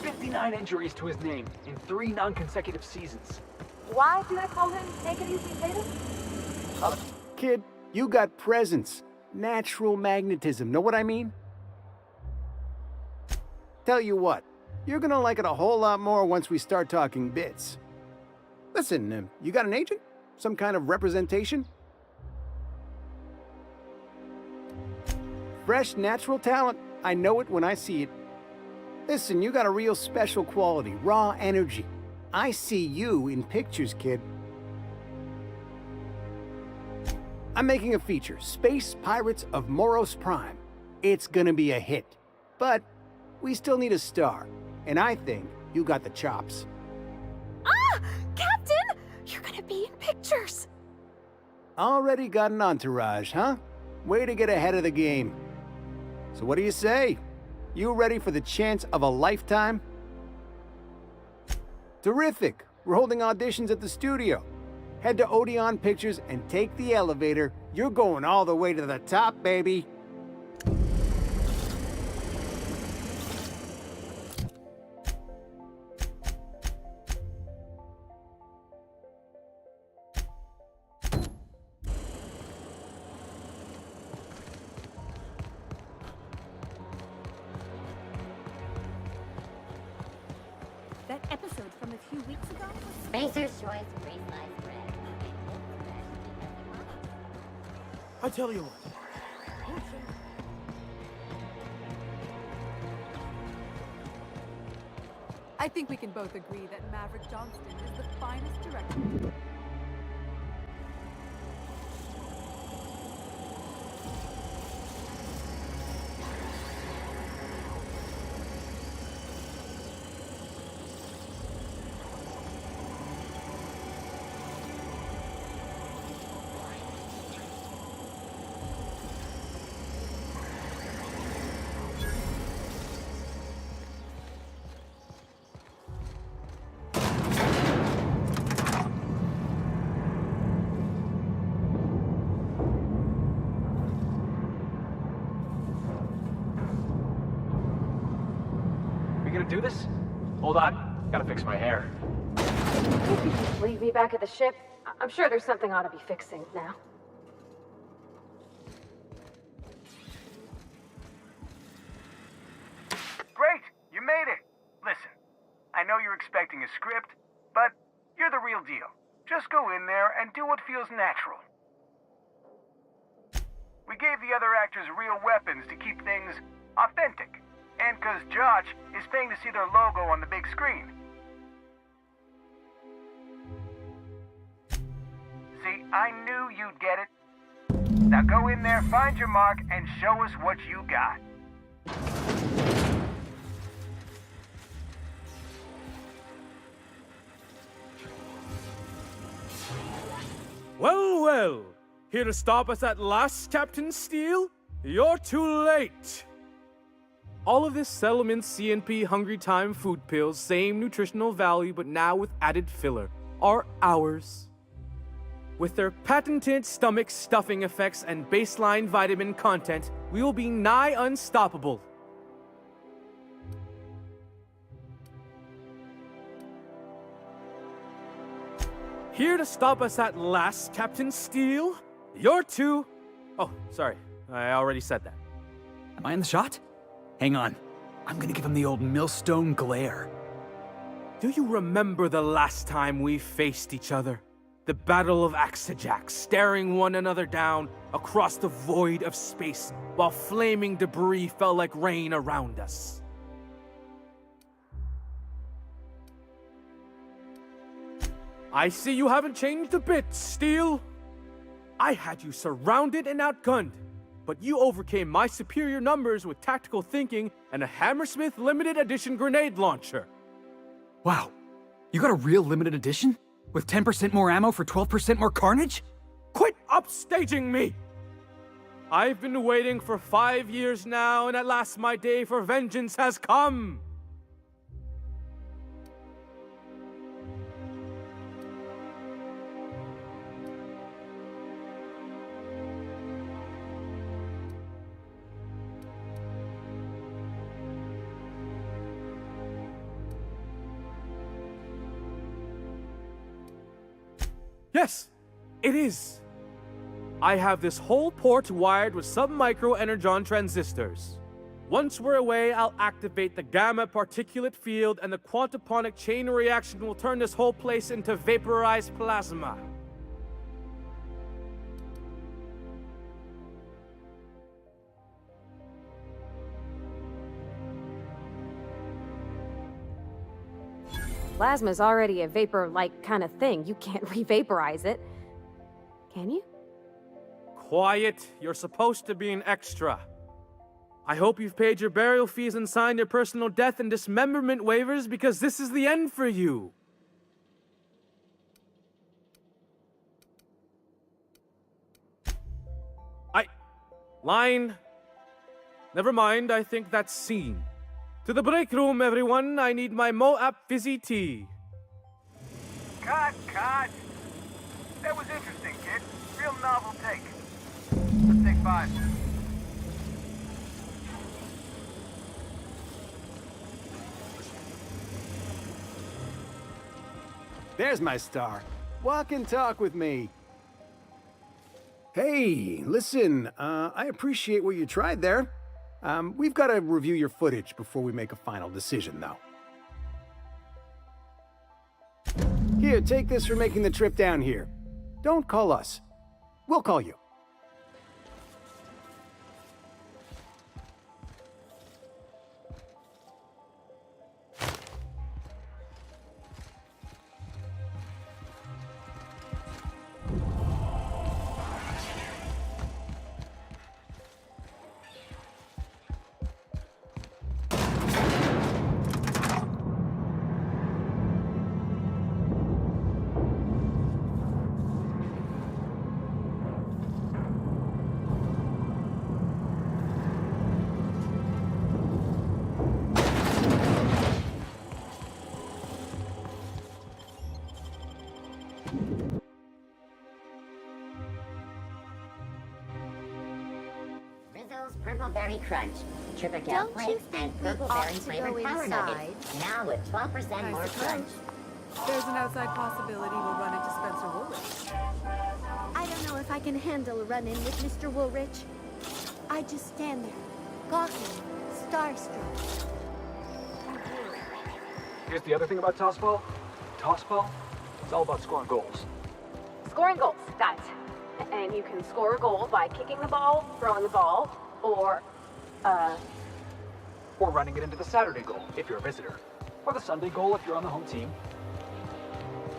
59 injuries to his name in 3 non-consecutive seasons. Why do they call him Take It Easy Tatum? Kid, you got presence. Natural magnetism, know what I mean? Tell you what, you're gonna like it a whole lot more once we start talking bits. Listen, you got an agent? Some kind of representation? Fresh, natural talent. I know it when I see it. Listen, you got a real special quality, raw energy. I see you in pictures, kid. I'm making a feature, Space Pirates of Moros Prime. It's gonna be a hit. But we still need a star, and I think you got the chops. Ah! Captain! You're gonna be in pictures! Already got an entourage, huh? Way to get ahead of the game. So what do you say? You ready for the chance of a lifetime? Terrific! We're holding auditions at the studio. Head to Odeon Pictures and take the elevator. You're going all the way to the top, baby. That episode from a few weeks ago was... Spacer's choice green sliced bread. I tell you what. I think we can both agree that Maverick Johnston is the finest director. Gonna do this? Hold on, gotta fix my hair. Leave me back at the ship. I'm sure there's something I ought to be fixing now. made it. Listen, I know you're expecting a script, but you're the real deal. Just go in there and do what feels natural. We gave the other actors real weapons to keep things authentic. And because Josh is paying to see their logo on the big screen. See, I knew you'd get it. Now go in there, find your mark, and show us what you got. Well, well. Here to stop us at last, Captain Steele? You're too late. All of this Settlement CNP Hungry Time food pills, same nutritional value, but now with added filler, are ours. With their patented stomach stuffing effects and baseline vitamin content, we will be nigh unstoppable. Here to stop us at last, Captain Steele? You're too... Oh, sorry. I already said that. Am I in the shot? Hang on. I'm gonna give him the old millstone glare. Do you remember the last time we faced each other? The Battle of Axejack, staring one another down across the void of space while flaming debris fell like rain around us. I see you haven't changed a bit, Steele. I had you surrounded and outgunned, but you overcame my superior numbers with tactical thinking and a Hammersmith limited edition grenade launcher. Wow, you got a real limited edition? With 10% more ammo for 12% more carnage? Quit upstaging me! I've been waiting for 5 years now, and at last my day for vengeance has come! Yes, it is. I have this whole port wired with sub-micro energon transistors. Once we're away, I'll activate the gamma particulate field and the quantaponic chain reaction will turn this whole place into vaporized plasma. Plasma's already a vapor-like kind of thing. You can't re-vaporize it. Can you? Quiet. You're supposed to be an extra. I hope you've paid your burial fees and signed your personal death and dismemberment waivers because this is the end for you. Line. Never mind, I think that's scene. To the break room, everyone. I need my Moab fizzy tea. Cut! That was interesting, kid. Real novel take. Let's take 5. There's my star. Walk and talk with me. Hey, listen, I appreciate what you tried there. We've got to review your footage before we make a final decision, though. Here, take this for making the trip down here. Don't call us. We'll call you. Purpleberry Crunch, Triple Flakes, and Purpleberry flavored power nuggets. Now with 12% more crunch. There's an outside possibility we'll run into Spencer Woolrich. I don't know if I can handle a run-in with Mr. Woolrich. I just stand there, gawking, starstruck. Here's the other thing about tossball. Tossball, it's all about scoring goals. Scoring goals, got it. And you can score a goal by kicking the ball, throwing the ball, or running it into the Saturday goal, if you're a visitor. Or the Sunday goal, if you're on the home team.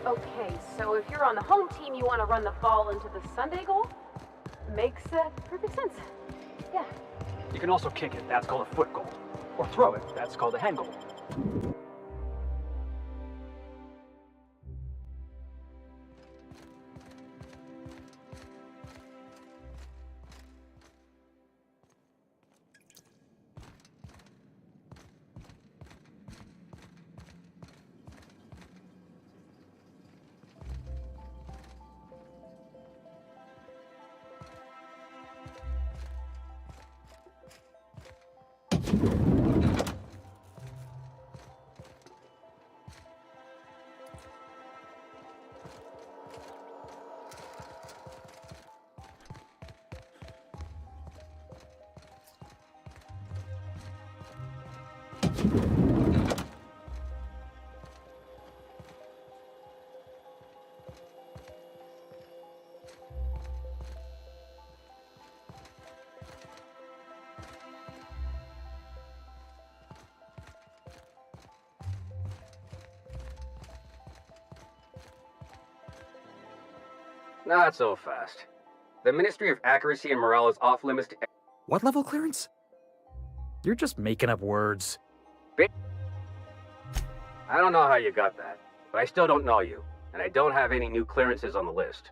Okay, so if you're on the home team, you want to run the ball into the Sunday goal? Makes perfect sense. Yeah. You can also kick it, that's called a foot goal. Or throw it, that's called a hand goal. Not so fast. The Ministry of Accuracy and Morale is off limits to... What level clearance? You're just making up words. I don't know how you got that, but I still don't know you, and I don't have any new clearances on the list.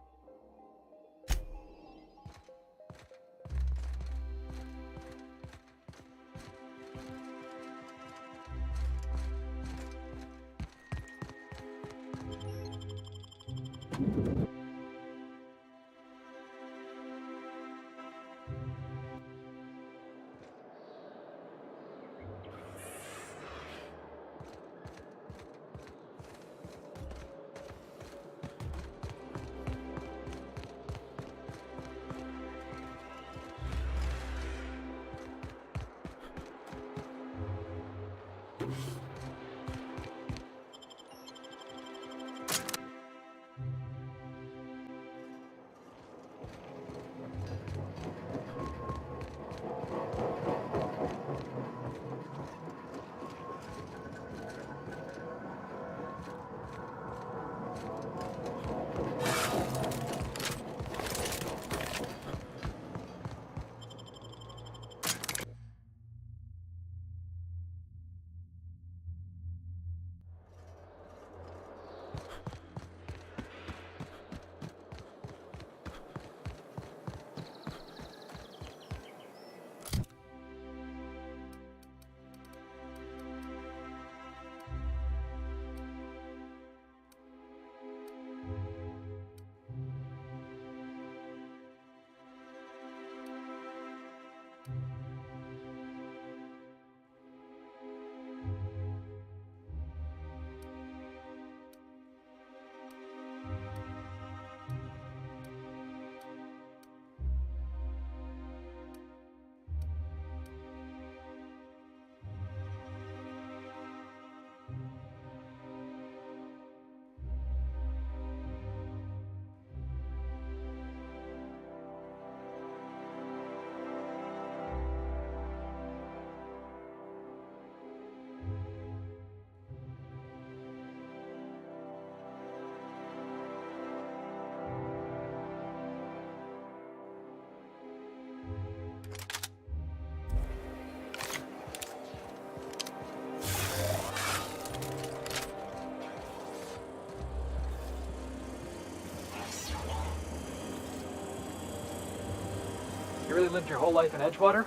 You really lived your whole life in Edgewater?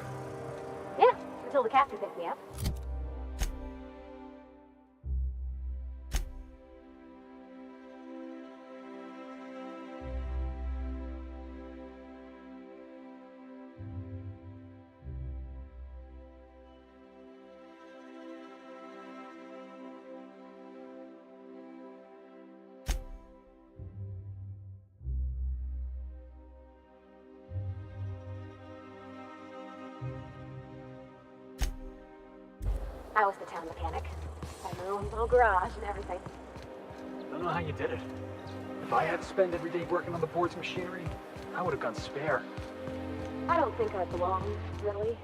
Yeah, until the captain picked me up. I was the town mechanic. Had my own little garage and everything. I don't know how you did it. If I had to spend every day working on the board's machinery, I would have gone spare. I don't think I belong, really.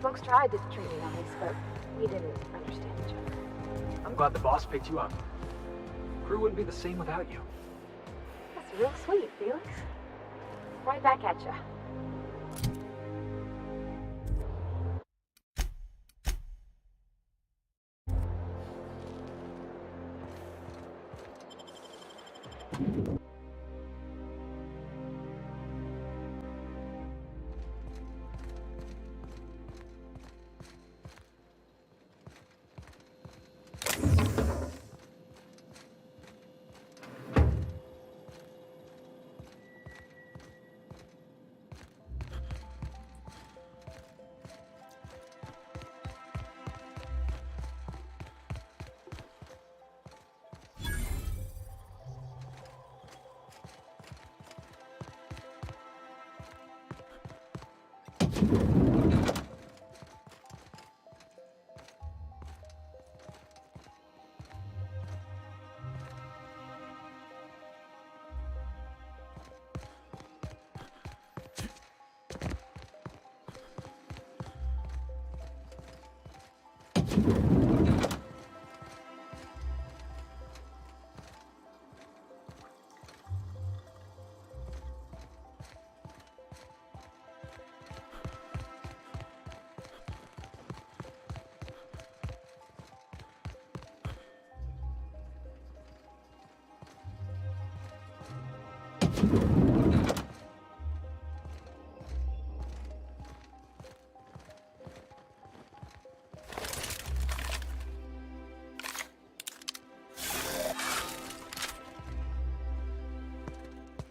Folks tried to treat me nice, but we didn't understand each other. I'm glad the boss picked you up. Crew wouldn't be the same without you. That's real sweet, Felix. Right back at ya.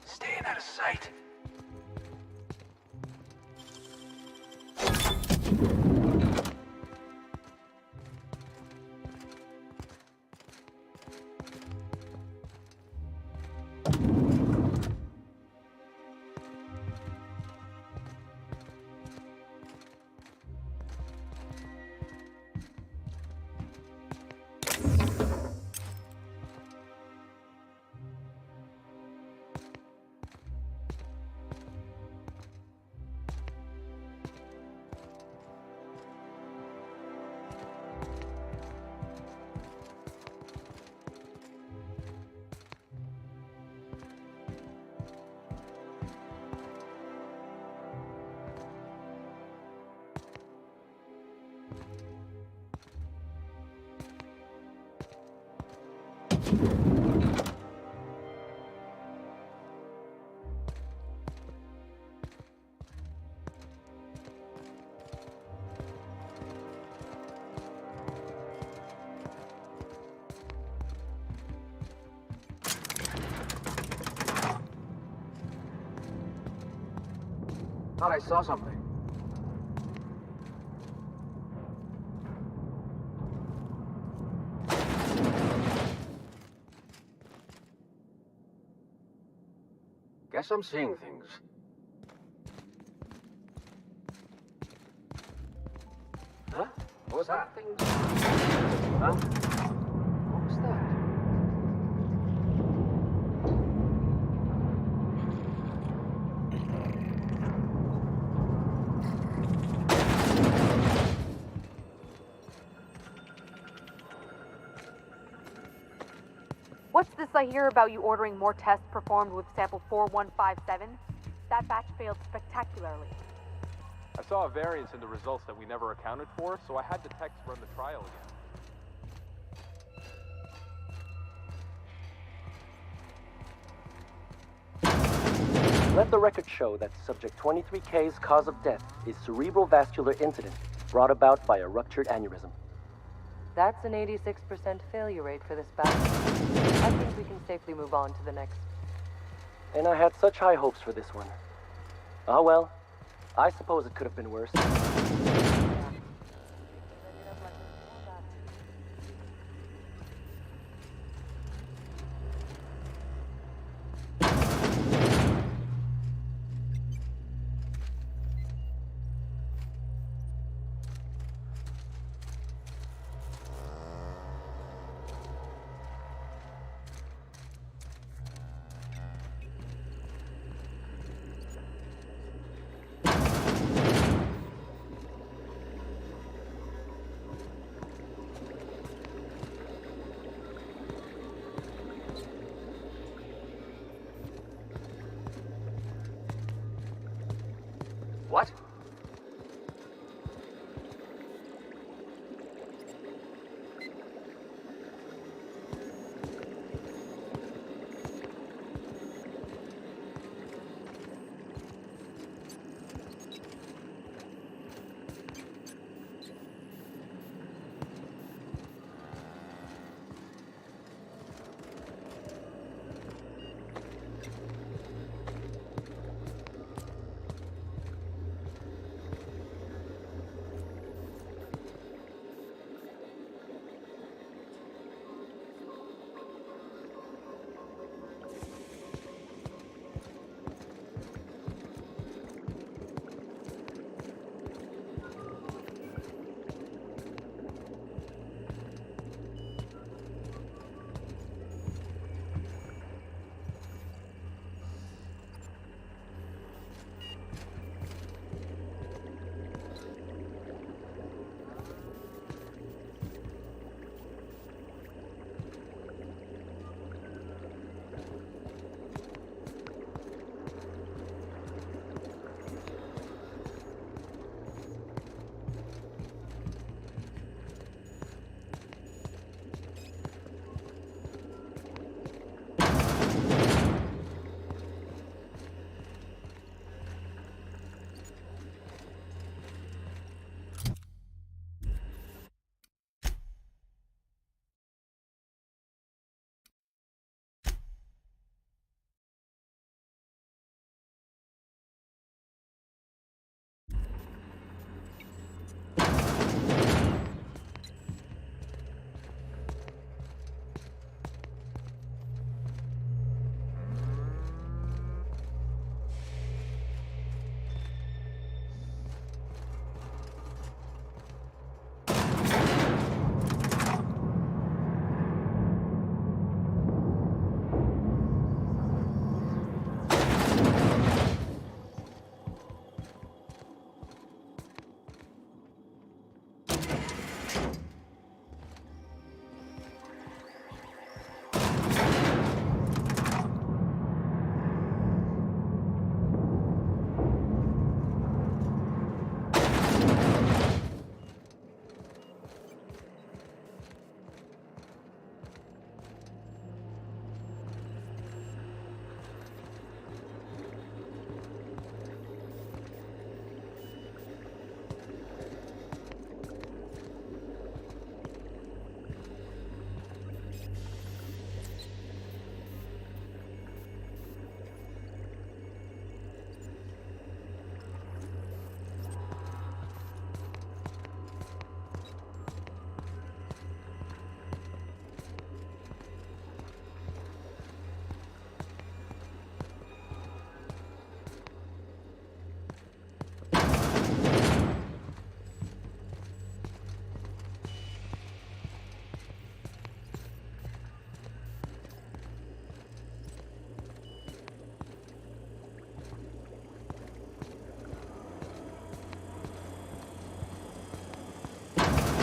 Staying out of sight. Thought I saw something. Guess I'm seeing things. Huh? What was that? Huh? What was that? What's this I hear about you ordering more tests performed with sample 4157? That batch failed spectacularly. I saw a variance in the results that we never accounted for, so I had the techs run the trial again. Let the record show that Subject 23K's cause of death is cerebral vascular incident brought about by a ruptured aneurysm. That's an 86% failure rate for this batch. I think we can safely move on to the next. And I had such high hopes for this one. Oh well, I suppose it could have been worse.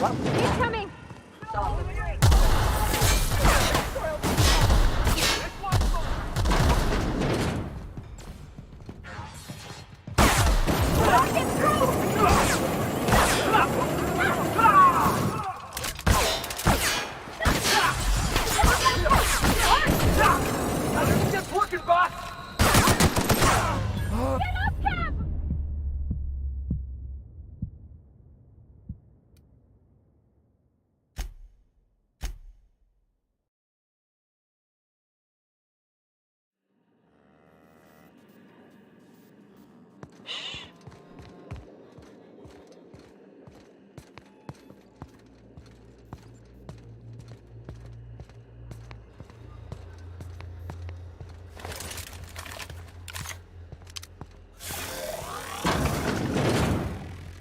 Incoming! Just working, boss!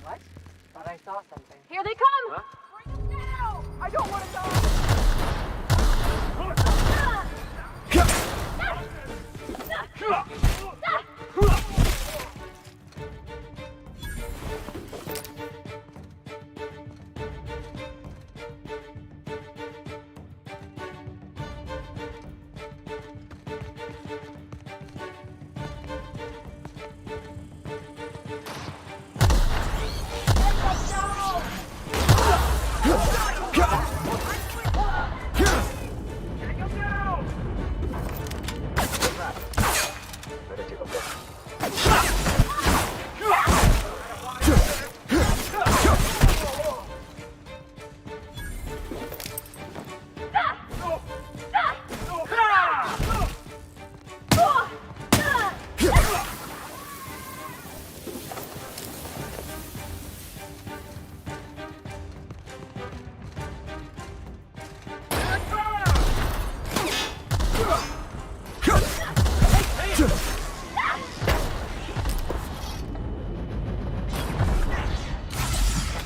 What? Thought I saw something. Here they come! Huh? Bring them now! I don't want to die!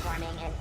Forming an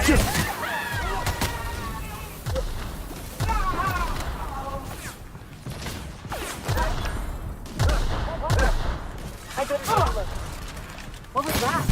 I didn't look. What was that?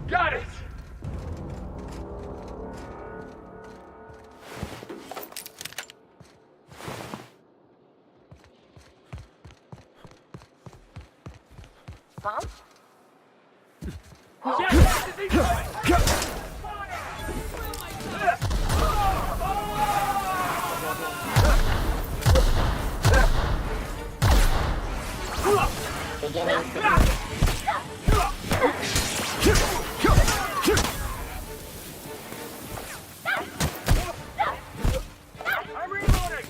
Got it! Huh? I'm reloading!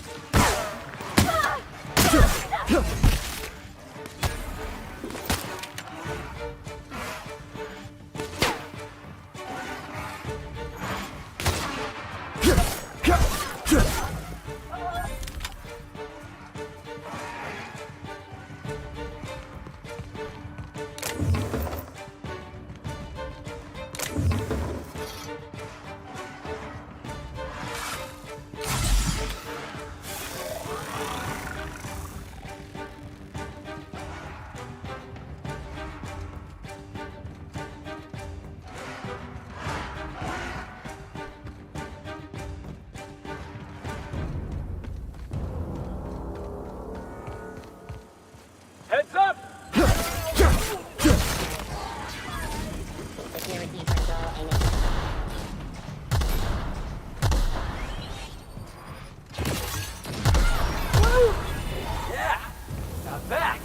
Heads up! Security patrol initiated. Woo! Yeah! Now that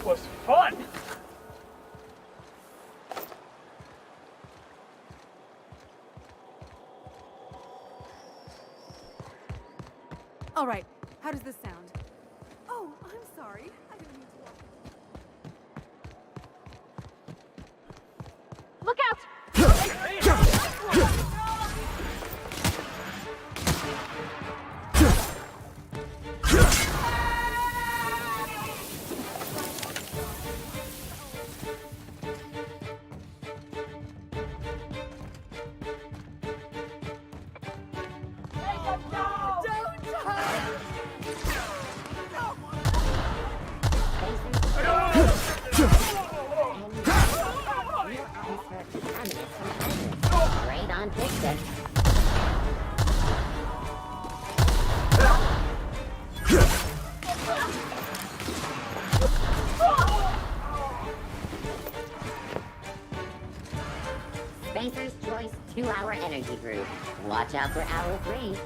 was fun! All right, how does this sound? Oh, I'm sorry. I didn't mean to walk. Look out! Great on picture. Spacer's Choice 2-hour energy group. Watch out for Owl 3.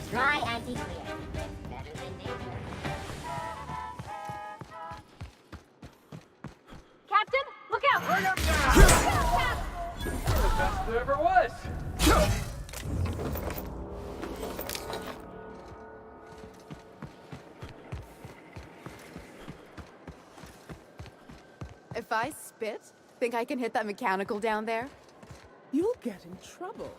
Try anti-clear. It's better than nature. Captain, look out! The best there ever was! If I spit, think I can hit that mechanical down there? You'll get in trouble.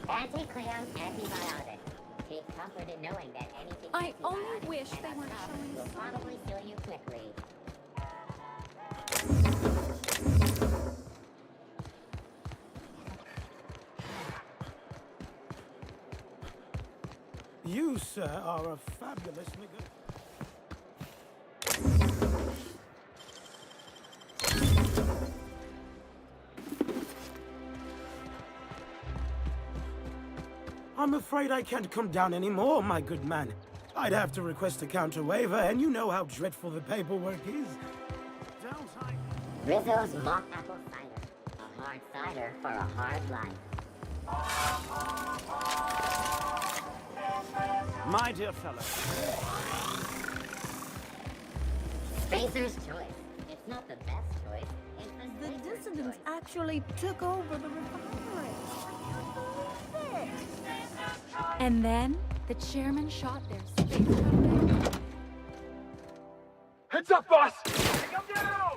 Anti-clear, antibiotic. Take comfort in knowing that anything I only antibiotic wish they cannot weren't stop showing will some- probably kill you quickly. You, sir, are a fabulous nigga. I'm afraid I can't come down anymore, my good man. I'd have to request a counter waiver, and you know how dreadful the paperwork is. Rizzo's mock apple cider. A hard cider for a hard life. My dear fellow. Spacer's choice. It's not the best choice. It's the The Spacer's dissidents choice. actually took over the refinery. I can't believe this. And then the chairman shot their space shuttle. Heads up, boss! Come down!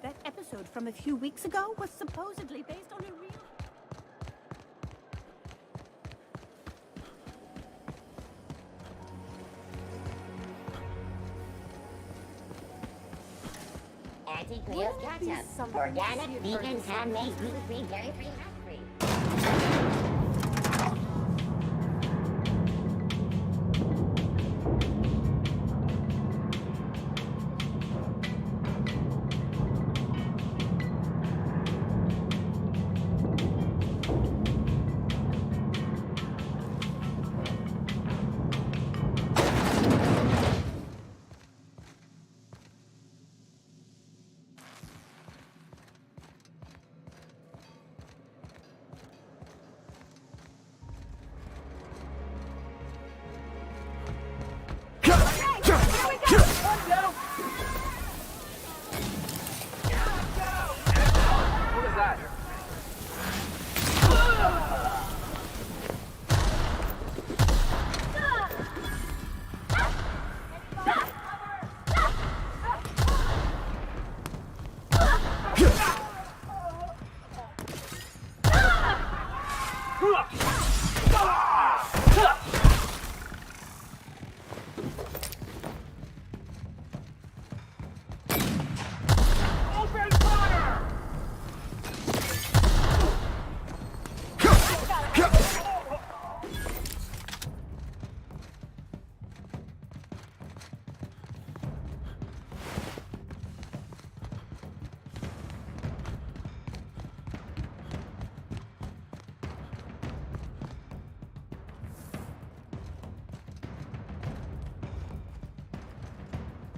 That episode from a few weeks ago was supposedly based on a real... Auntie Cleo's ketchup. Organic, vegan, handmade, gluten-free, dairy-free, nut-free.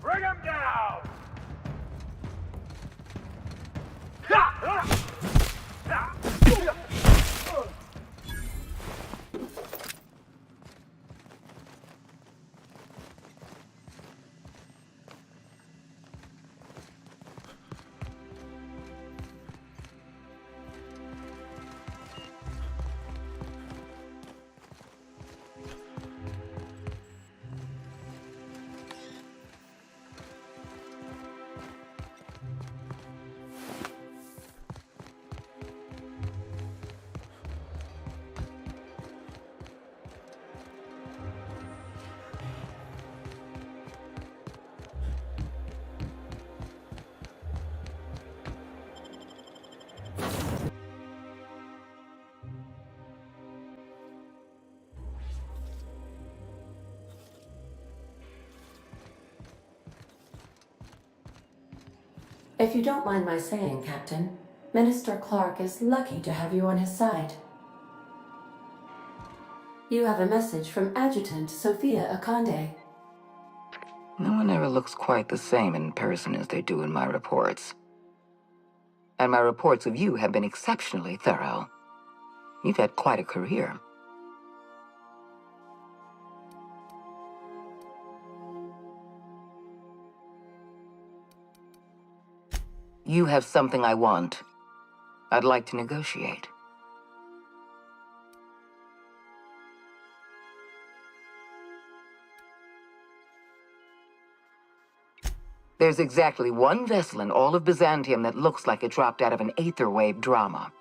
Bring him down! If you don't mind my saying, Captain, Minister Clark is lucky to have you on his side. You have a message from Adjutant Sophia Akande. No one ever looks quite the same in person as they do in my reports. And my reports of you have been exceptionally thorough. You've had quite a career. You have something I want. I'd like to negotiate. There's exactly one vessel in all of Byzantium that looks like it dropped out of an Aetherwave drama.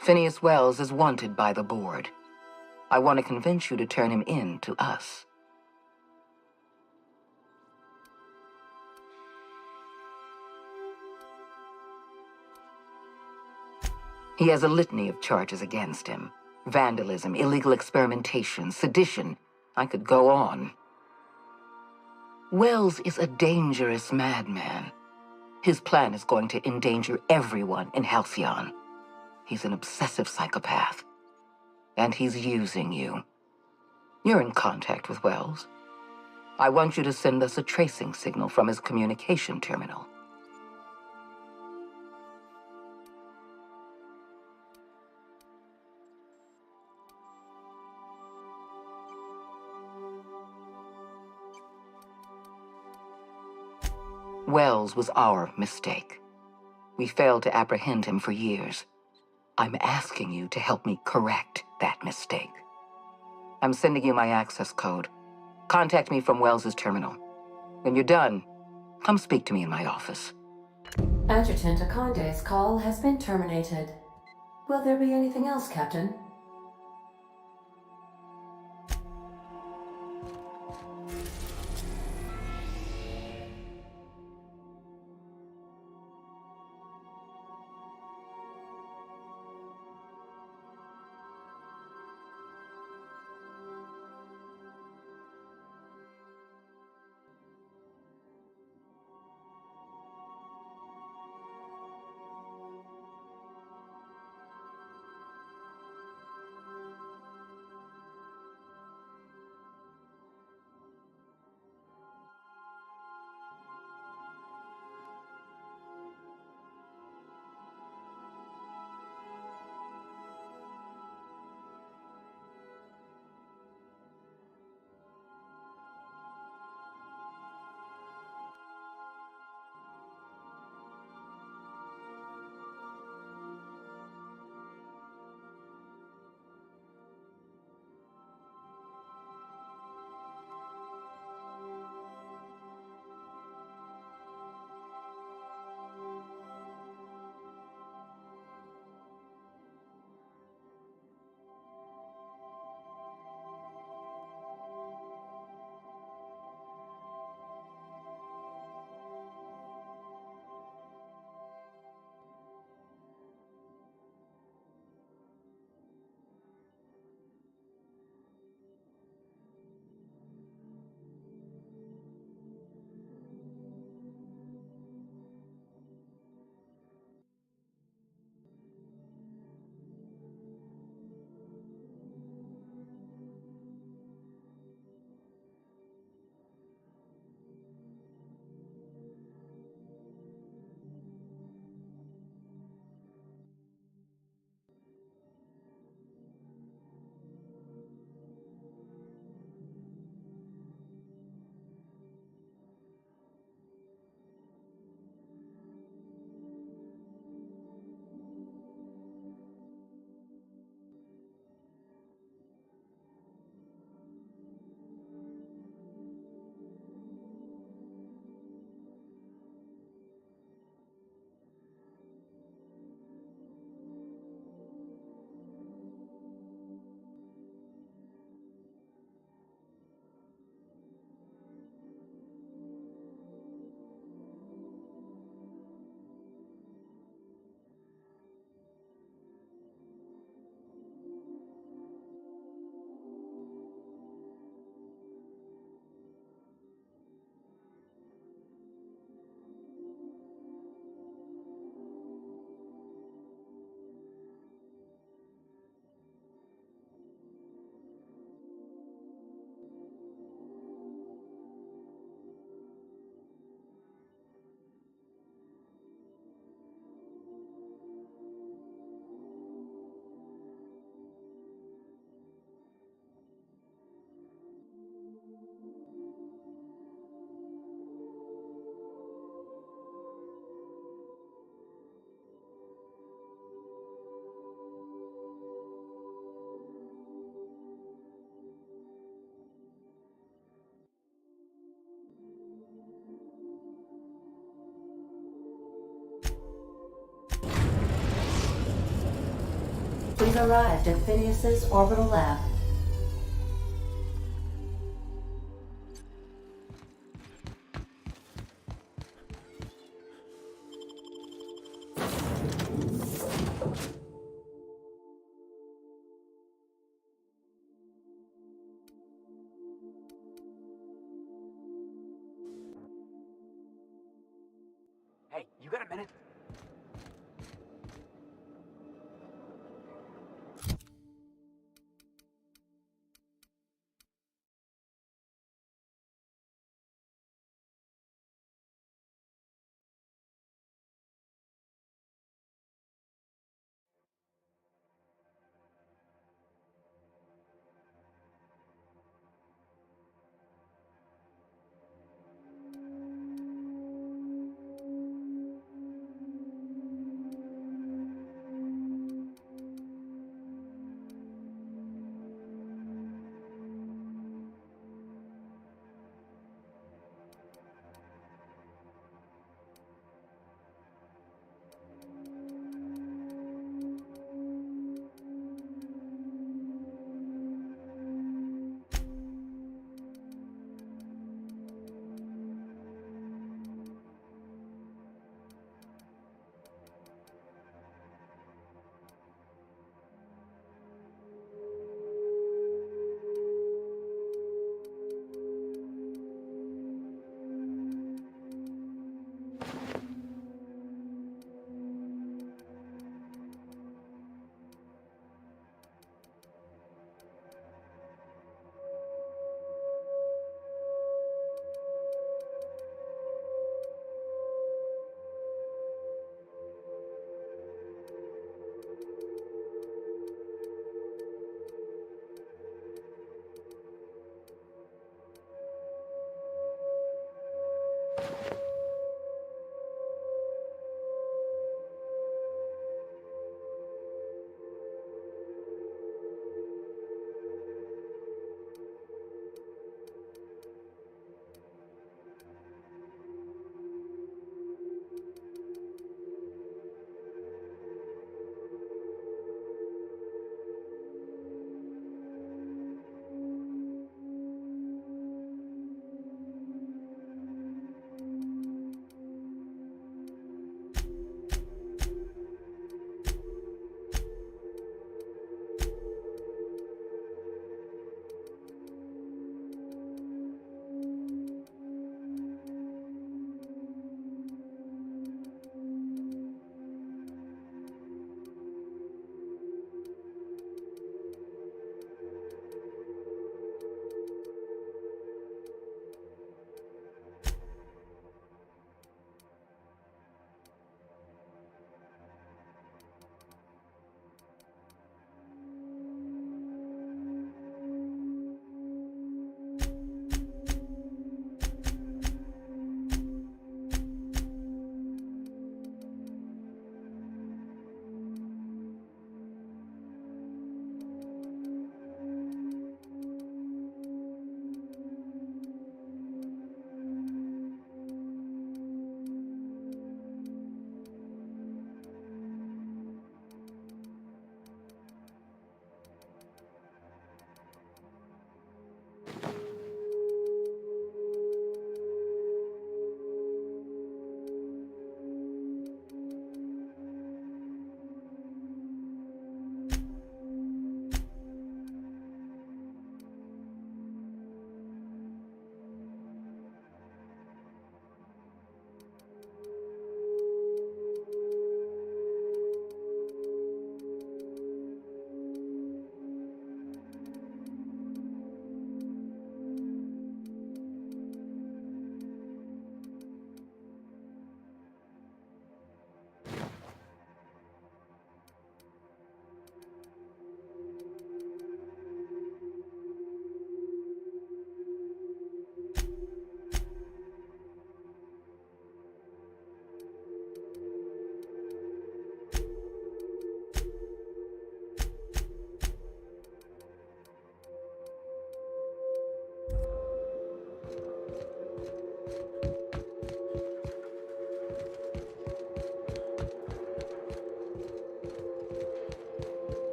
Phineas Wells is wanted by the board. I want to convince you to turn him in to us. He has a litany of charges against him. Vandalism, illegal experimentation, sedition. I could go on. Wells is a dangerous madman. His plan is going to endanger everyone in Halcyon. He's an obsessive psychopath. And he's using you. You're in contact with Wells. I want you to send us a tracing signal from his communication terminal. Wells was our mistake. We failed to apprehend him for years. I'm asking you to help me correct that mistake. I'm sending you my access code. Contact me from Wells's terminal. When you're done, come speak to me in my office. Adjutant Akonde's call has been terminated. Will there be anything else, Captain? We've arrived at Phineas's orbital lab. Hey, you got a minute?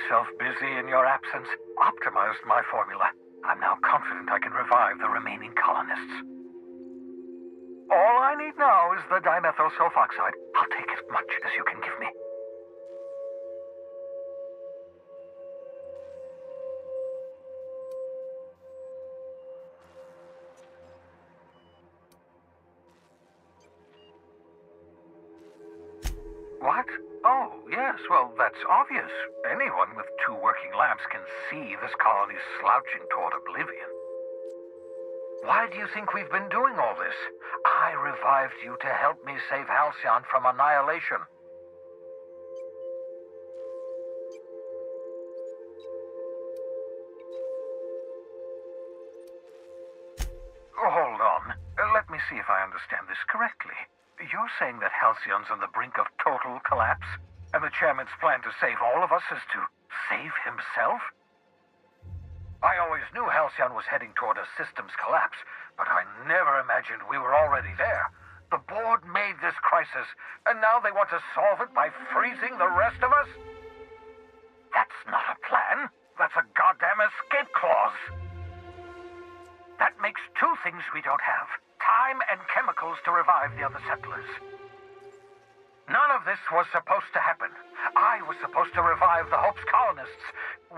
myself busy in your absence, optimized my formula. I'm now confident I can revive the remaining colonists. All I need now is the dimethyl sulfoxide. I'll take as much as you can give me. What? Oh, yes, well, that's obvious. Anyone with 2 working lamps can see this colony's slouching toward oblivion. Why do you think we've been doing all this? I revived you to help me save Halcyon from annihilation. Hold on. Let me see if I understand this correctly. You're saying that Halcyon's on the brink of total collapse, and the chairman's plan to save all of us is to save himself? I always knew Halcyon was heading toward a systems collapse, but I never imagined we were already there. The board made this crisis, and now they want to solve it by freezing the rest of us? That's not a plan. That's a goddamn escape clause. That makes 2 things we don't have. Time and chemicals to revive the other settlers. None of this was supposed to happen. I was supposed to revive the Hope's colonists.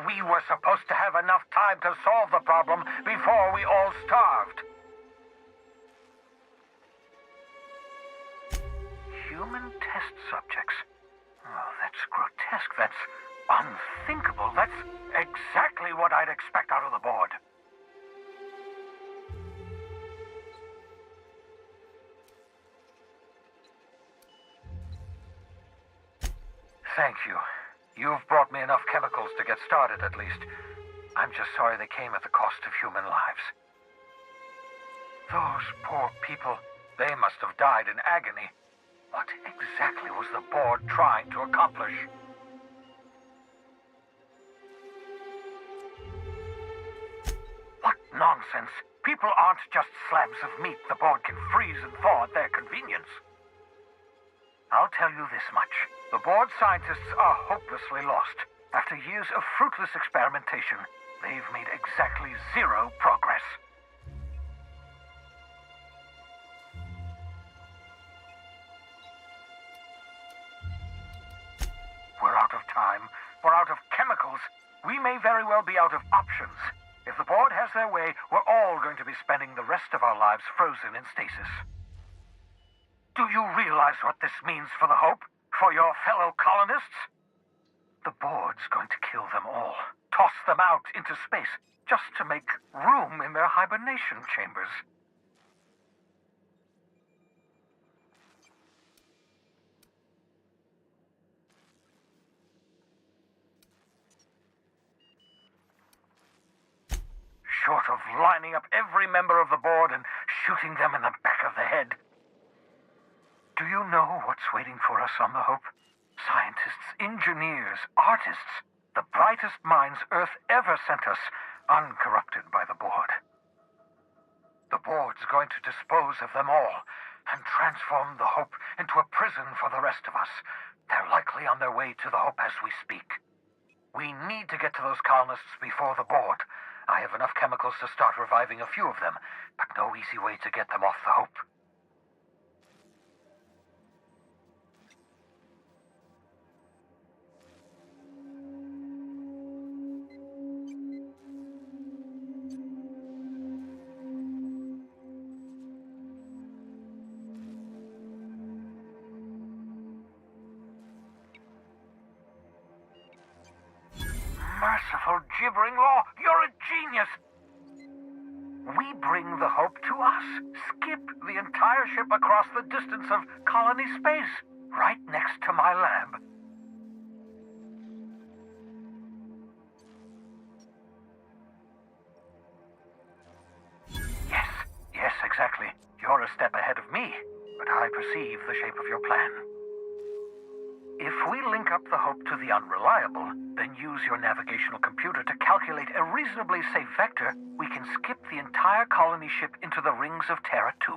We were supposed to have enough time to solve the problem before we all starved. Human test subjects. Oh, that's grotesque. That's unthinkable. That's exactly what I'd expect out of the board. Thank you. You've brought me enough chemicals to get started, at least. I'm just sorry they came at the cost of human lives. Those poor people, they must have died in agony. What exactly was the board trying to accomplish? What nonsense! People aren't just slabs of meat the board can freeze and thaw at their convenience. I'll tell you this much. The board scientists are hopelessly lost. After years of fruitless experimentation, they've made exactly 0 progress. We're out of time. We're out of chemicals. We may very well be out of options. If the board has their way, we're all going to be spending the rest of our lives frozen in stasis. Do you realize what this means for the Hope? For your fellow colonists? The board's going to kill them all. Toss them out into space, just to make room in their hibernation chambers. Short of lining up every member of the board and shooting them in the back of the head. Do you know what's waiting for us on the Hope? Scientists, engineers, artists, the brightest minds Earth ever sent us, uncorrupted by the board. The board's going to dispose of them all and transform the Hope into a prison for the rest of us. They're likely on their way to the Hope as we speak. We need to get to those colonists before the board. I have enough chemicals to start reviving a few of them, but no easy way to get them off the Hope. Merciful gibbering law, you're a genius! We bring the Hope to us. Skip the entire ship across the distance of colony space, right next to my lab. Yes, exactly. You're a step ahead of me, but I perceive the shape of your plan. If we link up the Hope to the Unreliable, then use your navigational computer to calculate a reasonably safe vector, we can skip the entire colony ship into the rings of Terra 2.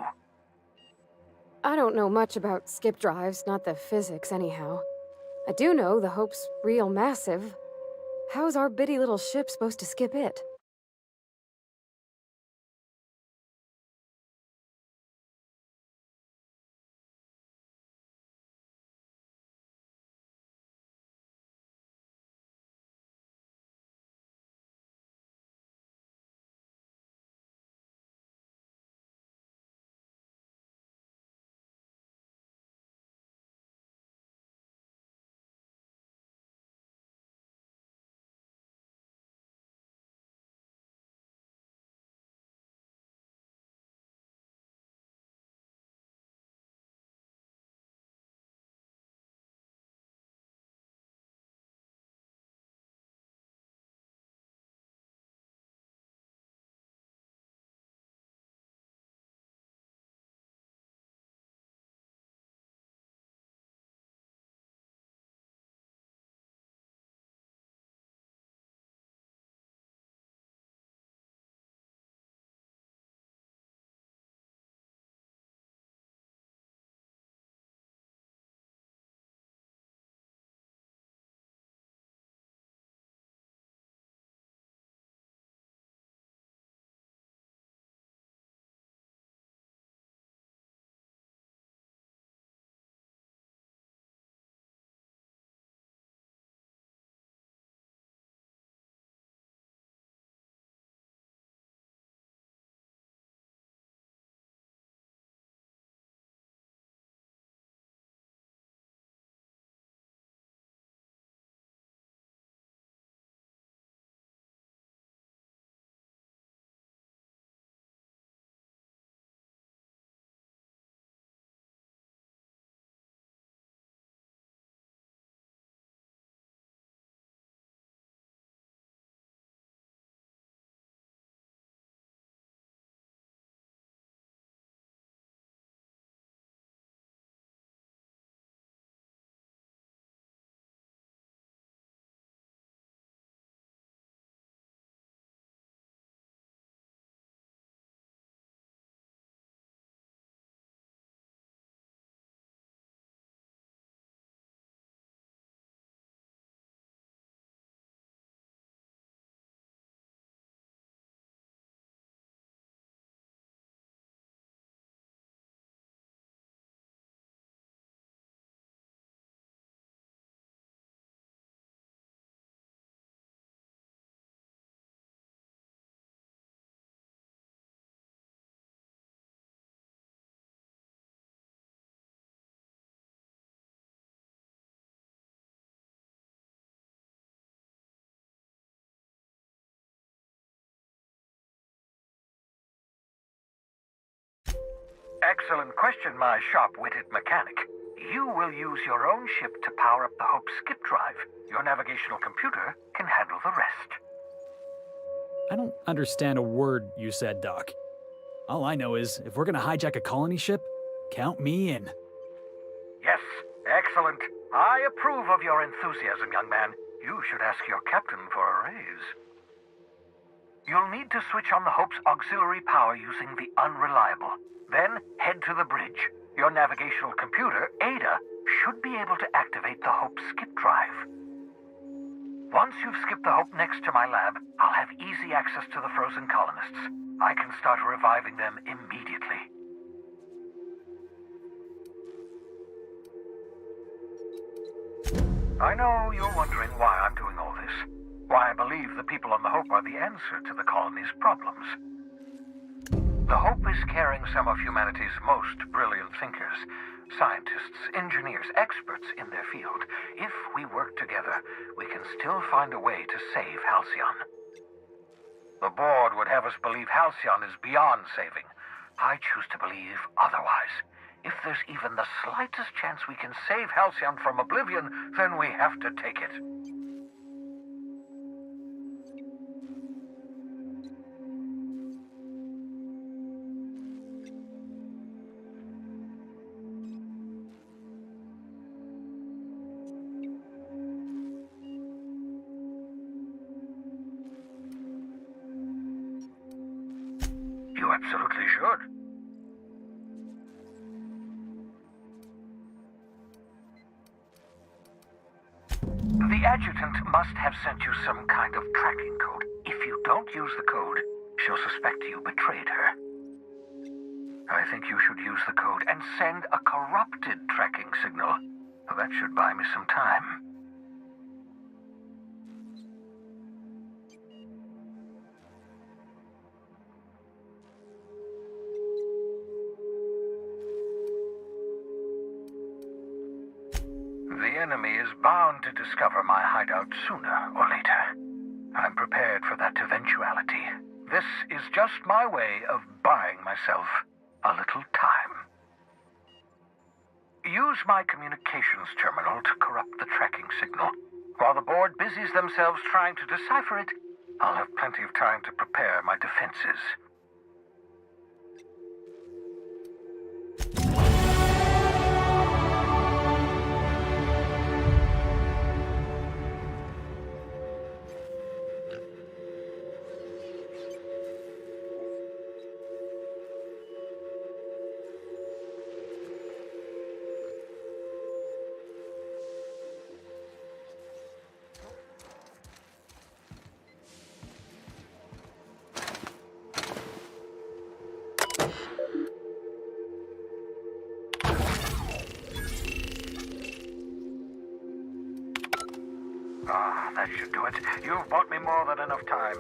I don't know much about skip drives, not the physics anyhow. I do know the Hope's real massive. How's our bitty little ship supposed to skip it? Excellent question, my sharp-witted mechanic. You will use your own ship to power up the Hope skip drive. Your navigational computer can handle the rest. I don't understand a word you said, Doc. All I know is, if we're gonna hijack a colony ship, count me in. Yes, excellent. I approve of your enthusiasm, young man. You should ask your captain for a raise. You'll need to switch on the Hope's auxiliary power using the Unreliable. Then head to the bridge. Your navigational computer, Ada, should be able to activate the Hope skip drive. Once you've skipped the Hope next to my lab, I'll have easy access to the frozen colonists. I can start reviving them immediately. I know you're wondering why I'm doing all this. Why I believe the people on the Hope are the answer to the colony's problems. The Hope is carrying some of humanity's most brilliant thinkers, scientists, engineers, experts in their field. If we work together, we can still find a way to save Halcyon. The board would have us believe Halcyon is beyond saving. I choose to believe otherwise. If there's even the slightest chance we can save Halcyon from oblivion, then we have to take it. You absolutely should. The adjutant must have sent you some kind of tracking code. If you don't use the code, she'll suspect you betrayed her. I think you should use the code and send a corrupted tracking signal. That should buy me some time. The enemy is bound to discover my hideout sooner or later. I'm prepared for that eventuality. This is just my way of buying myself a little time. Use my communications terminal to corrupt the tracking signal. While the board busies themselves trying to decipher it, I'll have plenty of time to prepare my defenses. That should do it. You've bought me more than enough time.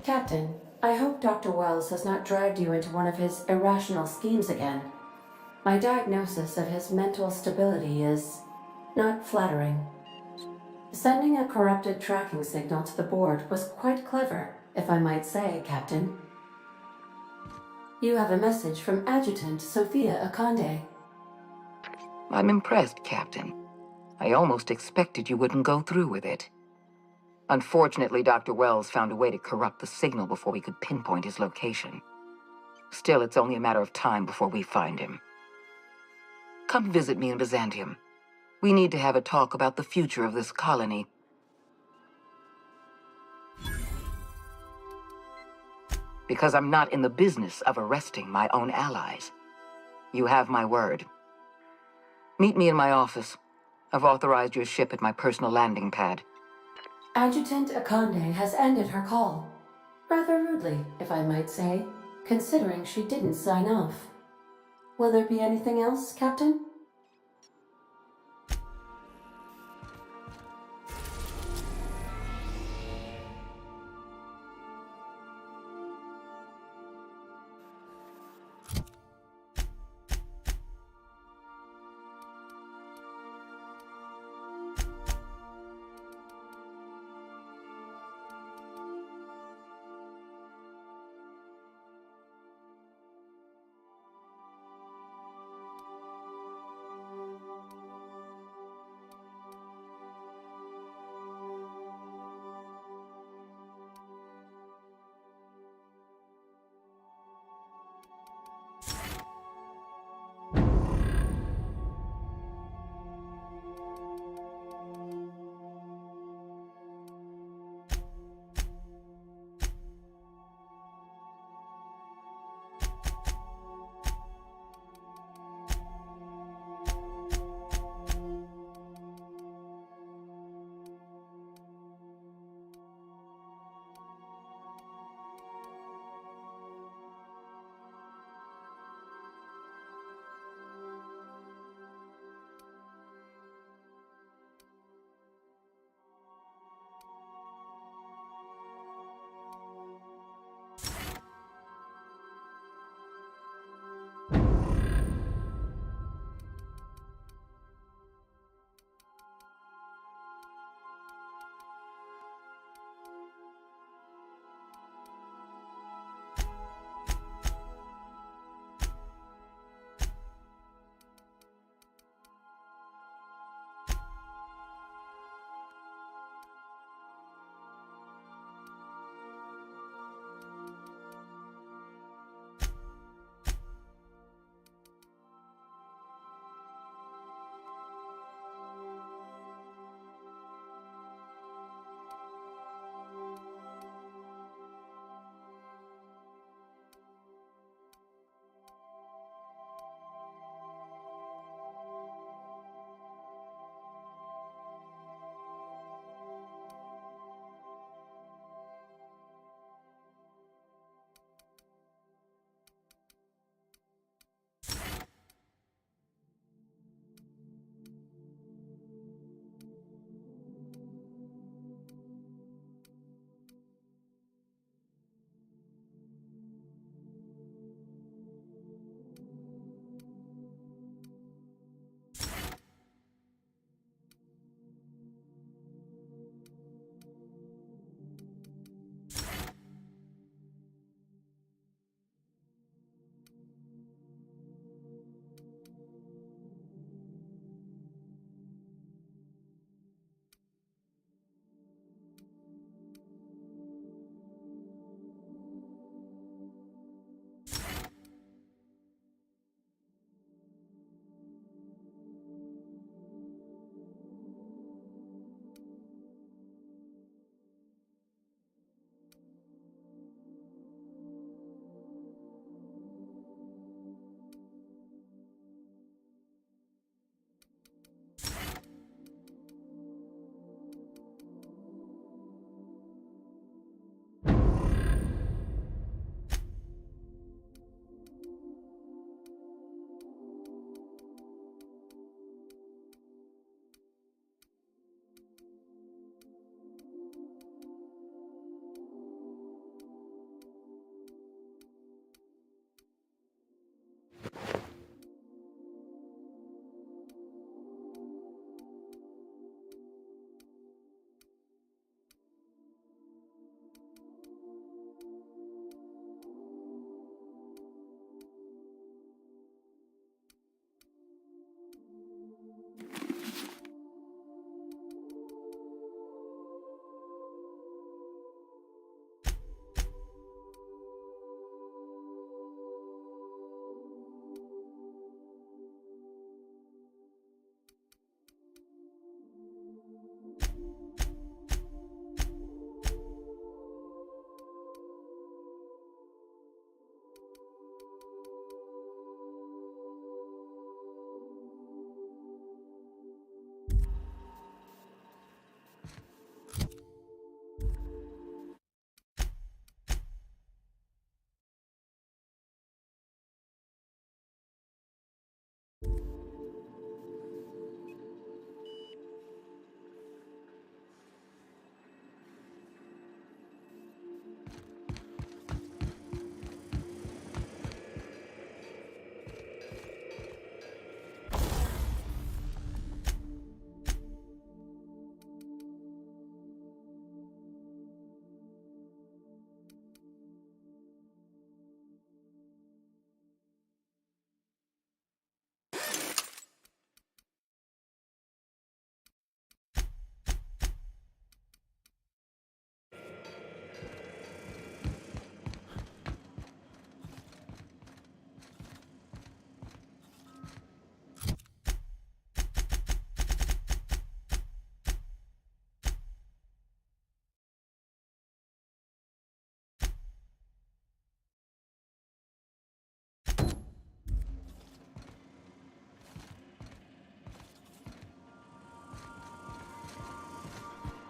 Captain, I hope Dr. Wells has not dragged you into one of his irrational schemes again. My diagnosis of his mental stability is not flattering. Sending a corrupted tracking signal to the board was quite clever, if I might say, Captain. You have a message from Adjutant Sophia Akande. I'm impressed, Captain. I almost expected you wouldn't go through with it. Unfortunately, Dr. Wells found a way to corrupt the signal before we could pinpoint his location. Still, it's only a matter of time before we find him. Come visit me in Byzantium. We need to have a talk about the future of this colony. Because I'm not in the business of arresting my own allies. You have my word. Meet me in my office. I've authorized your ship at my personal landing pad. Adjutant Akande has ended her call. Rather rudely, if I might say, considering she didn't sign off. Will there be anything else, Captain?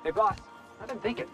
Hey, boss, I've been thinking.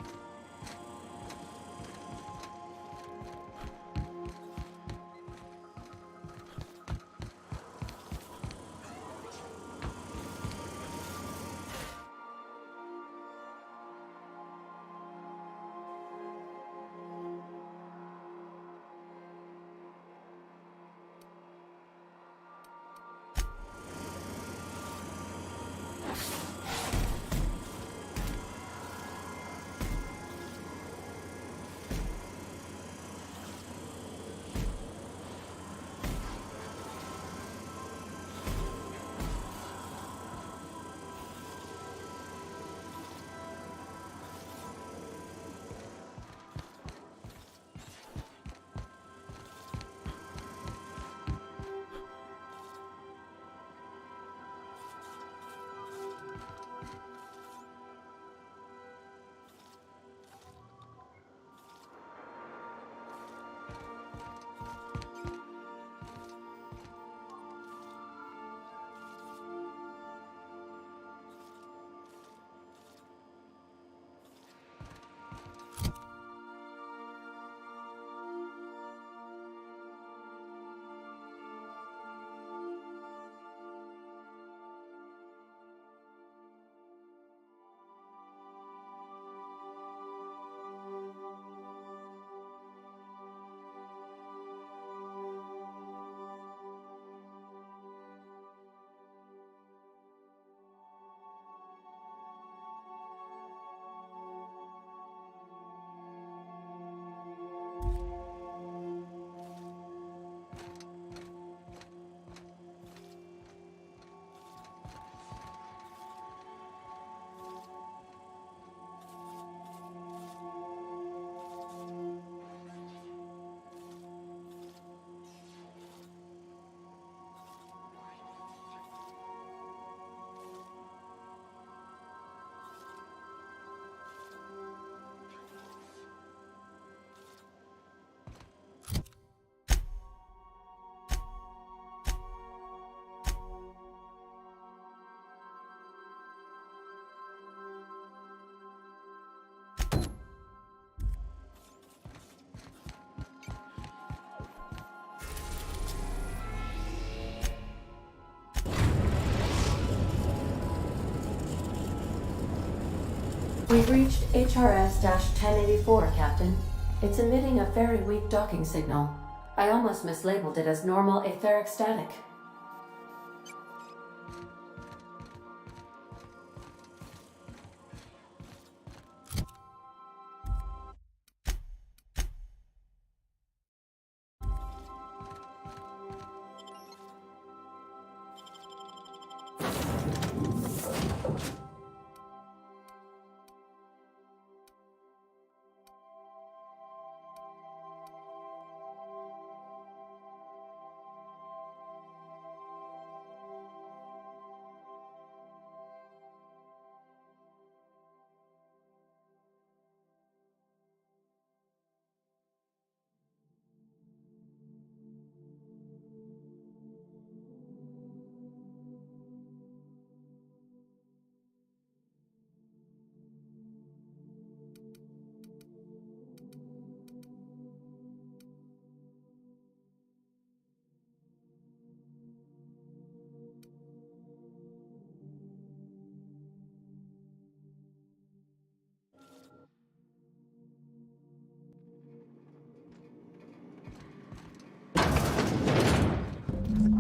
We've reached HRS-1084, Captain. It's emitting a very weak docking signal. I almost mislabeled it as normal etheric static.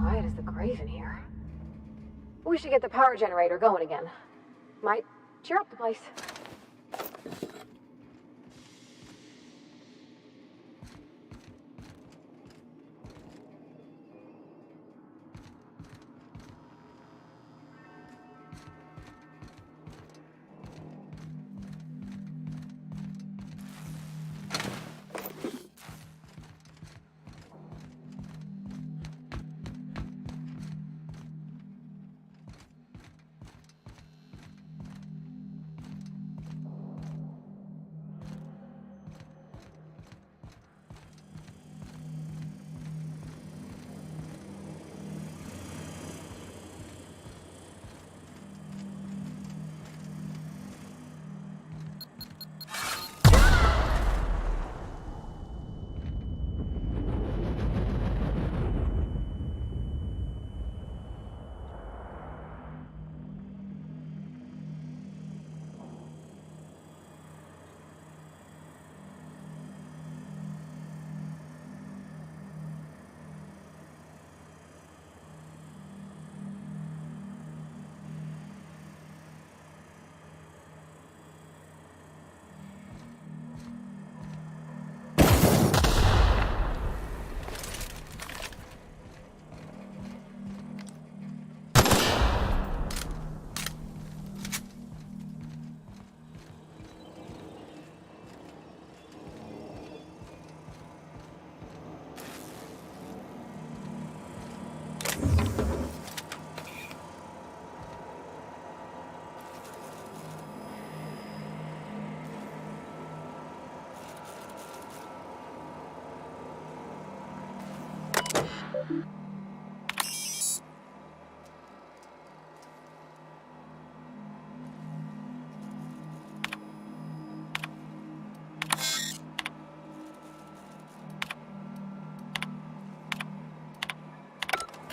Quiet as the grave in here. We should get the power generator going again. Might cheer up the place.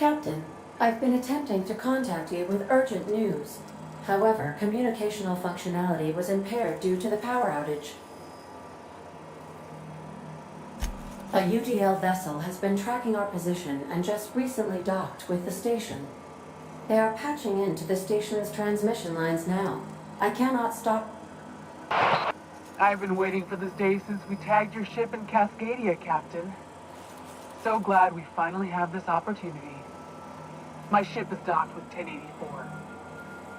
Captain, I've been attempting to contact you with urgent news. However, communicational functionality was impaired due to the power outage. A UDL vessel has been tracking our position and just recently docked with the station. They are patching into the station's transmission lines now. I cannot stop. I've been waiting for this day since we tagged your ship in Cascadia, Captain. So glad we finally have this opportunity. My ship is docked with 1084.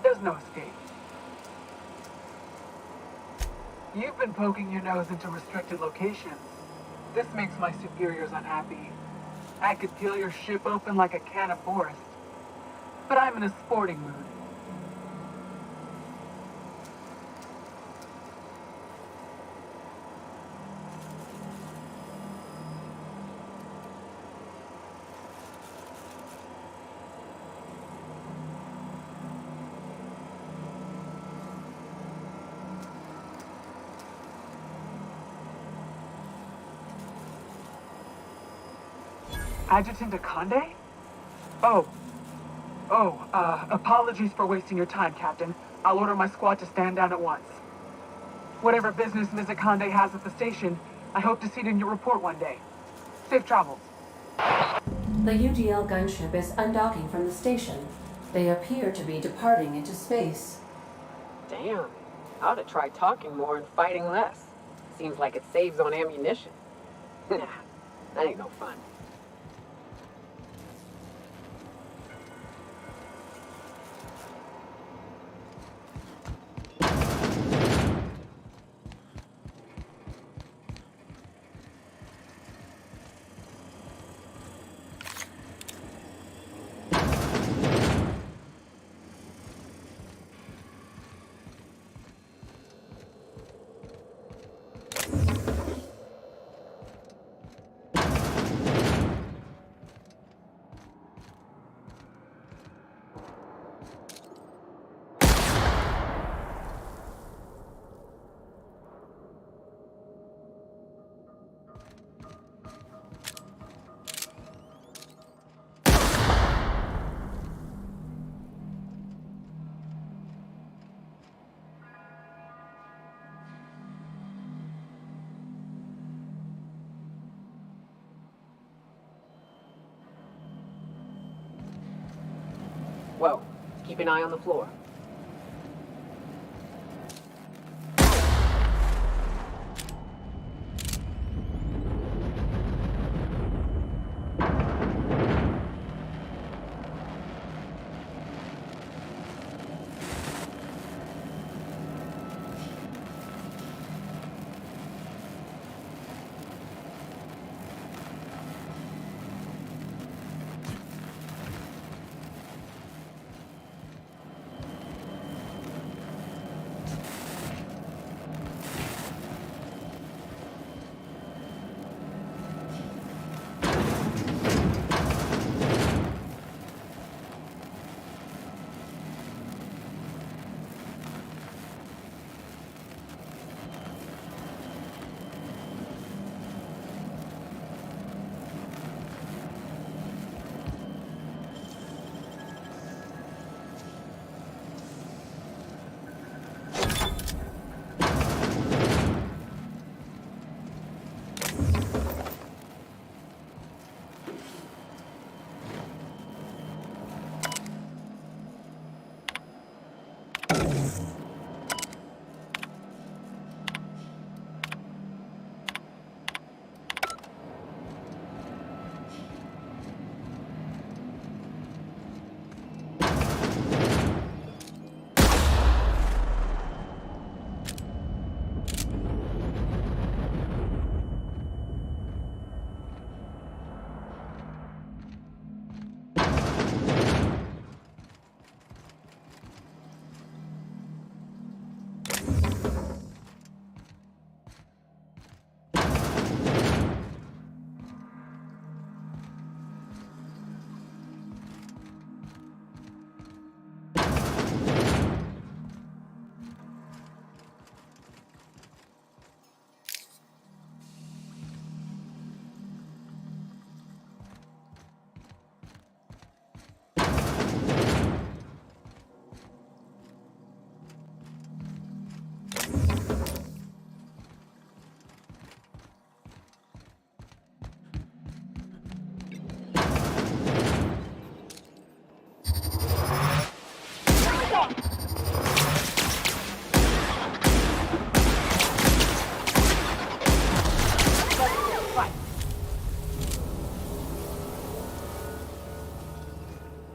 There's no escape. You've been poking your nose into restricted locations. This makes my superiors unhappy. I could peel your ship open like a can of forest. But I'm in a sporting mood. Adjutant Akande? Apologies for wasting your time, Captain. I'll order my squad to stand down at once. Whatever business Ms. Akande has at the station, I hope to see it in your report one day. Safe travels. The UDL gunship is undocking from the station. They appear to be departing into space. Damn. I ought to try talking more and fighting less. Seems like it saves on ammunition. Nah, that ain't no fun. Whoa, keep an eye on the floor.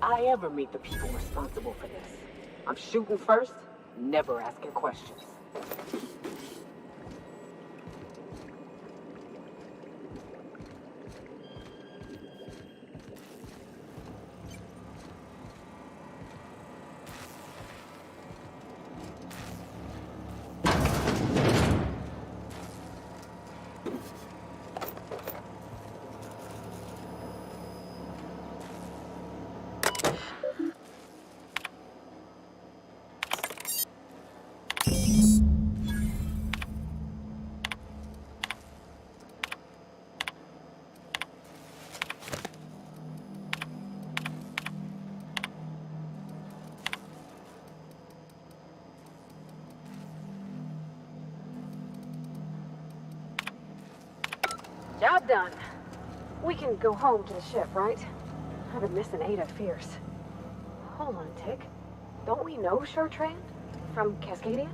I ever meet the people responsible for this. I'm shooting first, never asking questions. Job done. We can go home to the ship, right? I've been missing Ada fierce. Hold on a tick. Don't we know Chartrand? From Cascadia?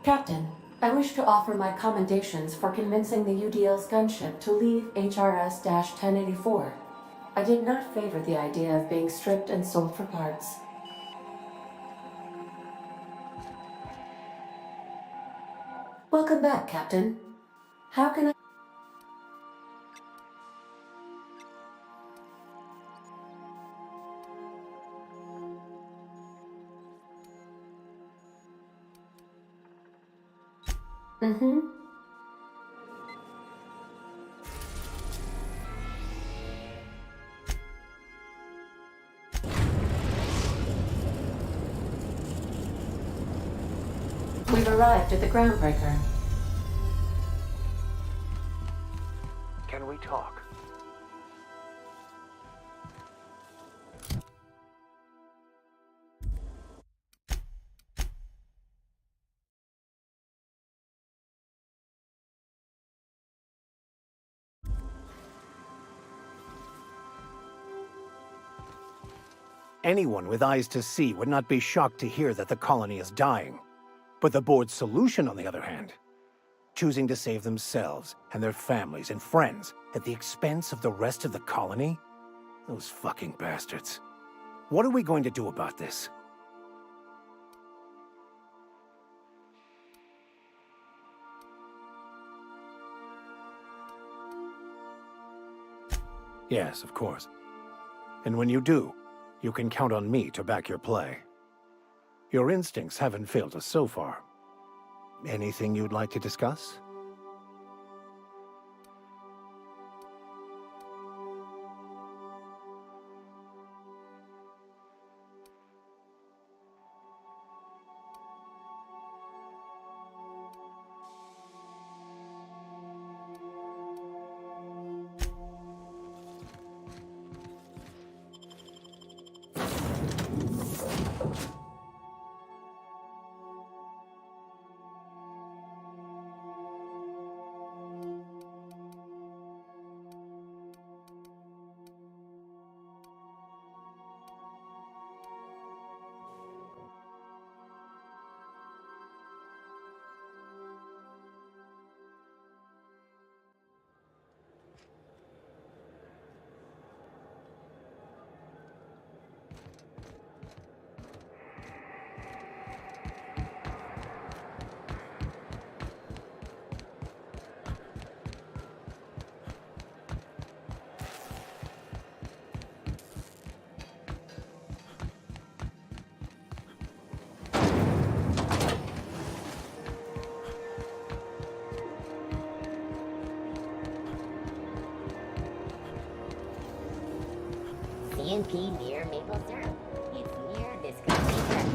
Captain, I wish to offer my commendations for convincing the UDL's gunship to leave HRS-1084. I did not favor the idea of being stripped and sold for parts. Welcome back, Captain. How can I... Mm-hmm. We've arrived at the Groundbreaker. Can we talk? Anyone with eyes to see would not be shocked to hear that the colony is dying. But the board's solution, on the other hand, choosing to save themselves and their families and friends at the expense of the rest of the colony? Those fucking bastards. What are we going to do about this? Yes, of course. And when you do, you can count on me to back your play. Your instincts haven't failed us so far. Anything you'd like to discuss? DMP near maple syrup. It's near viscous pizza.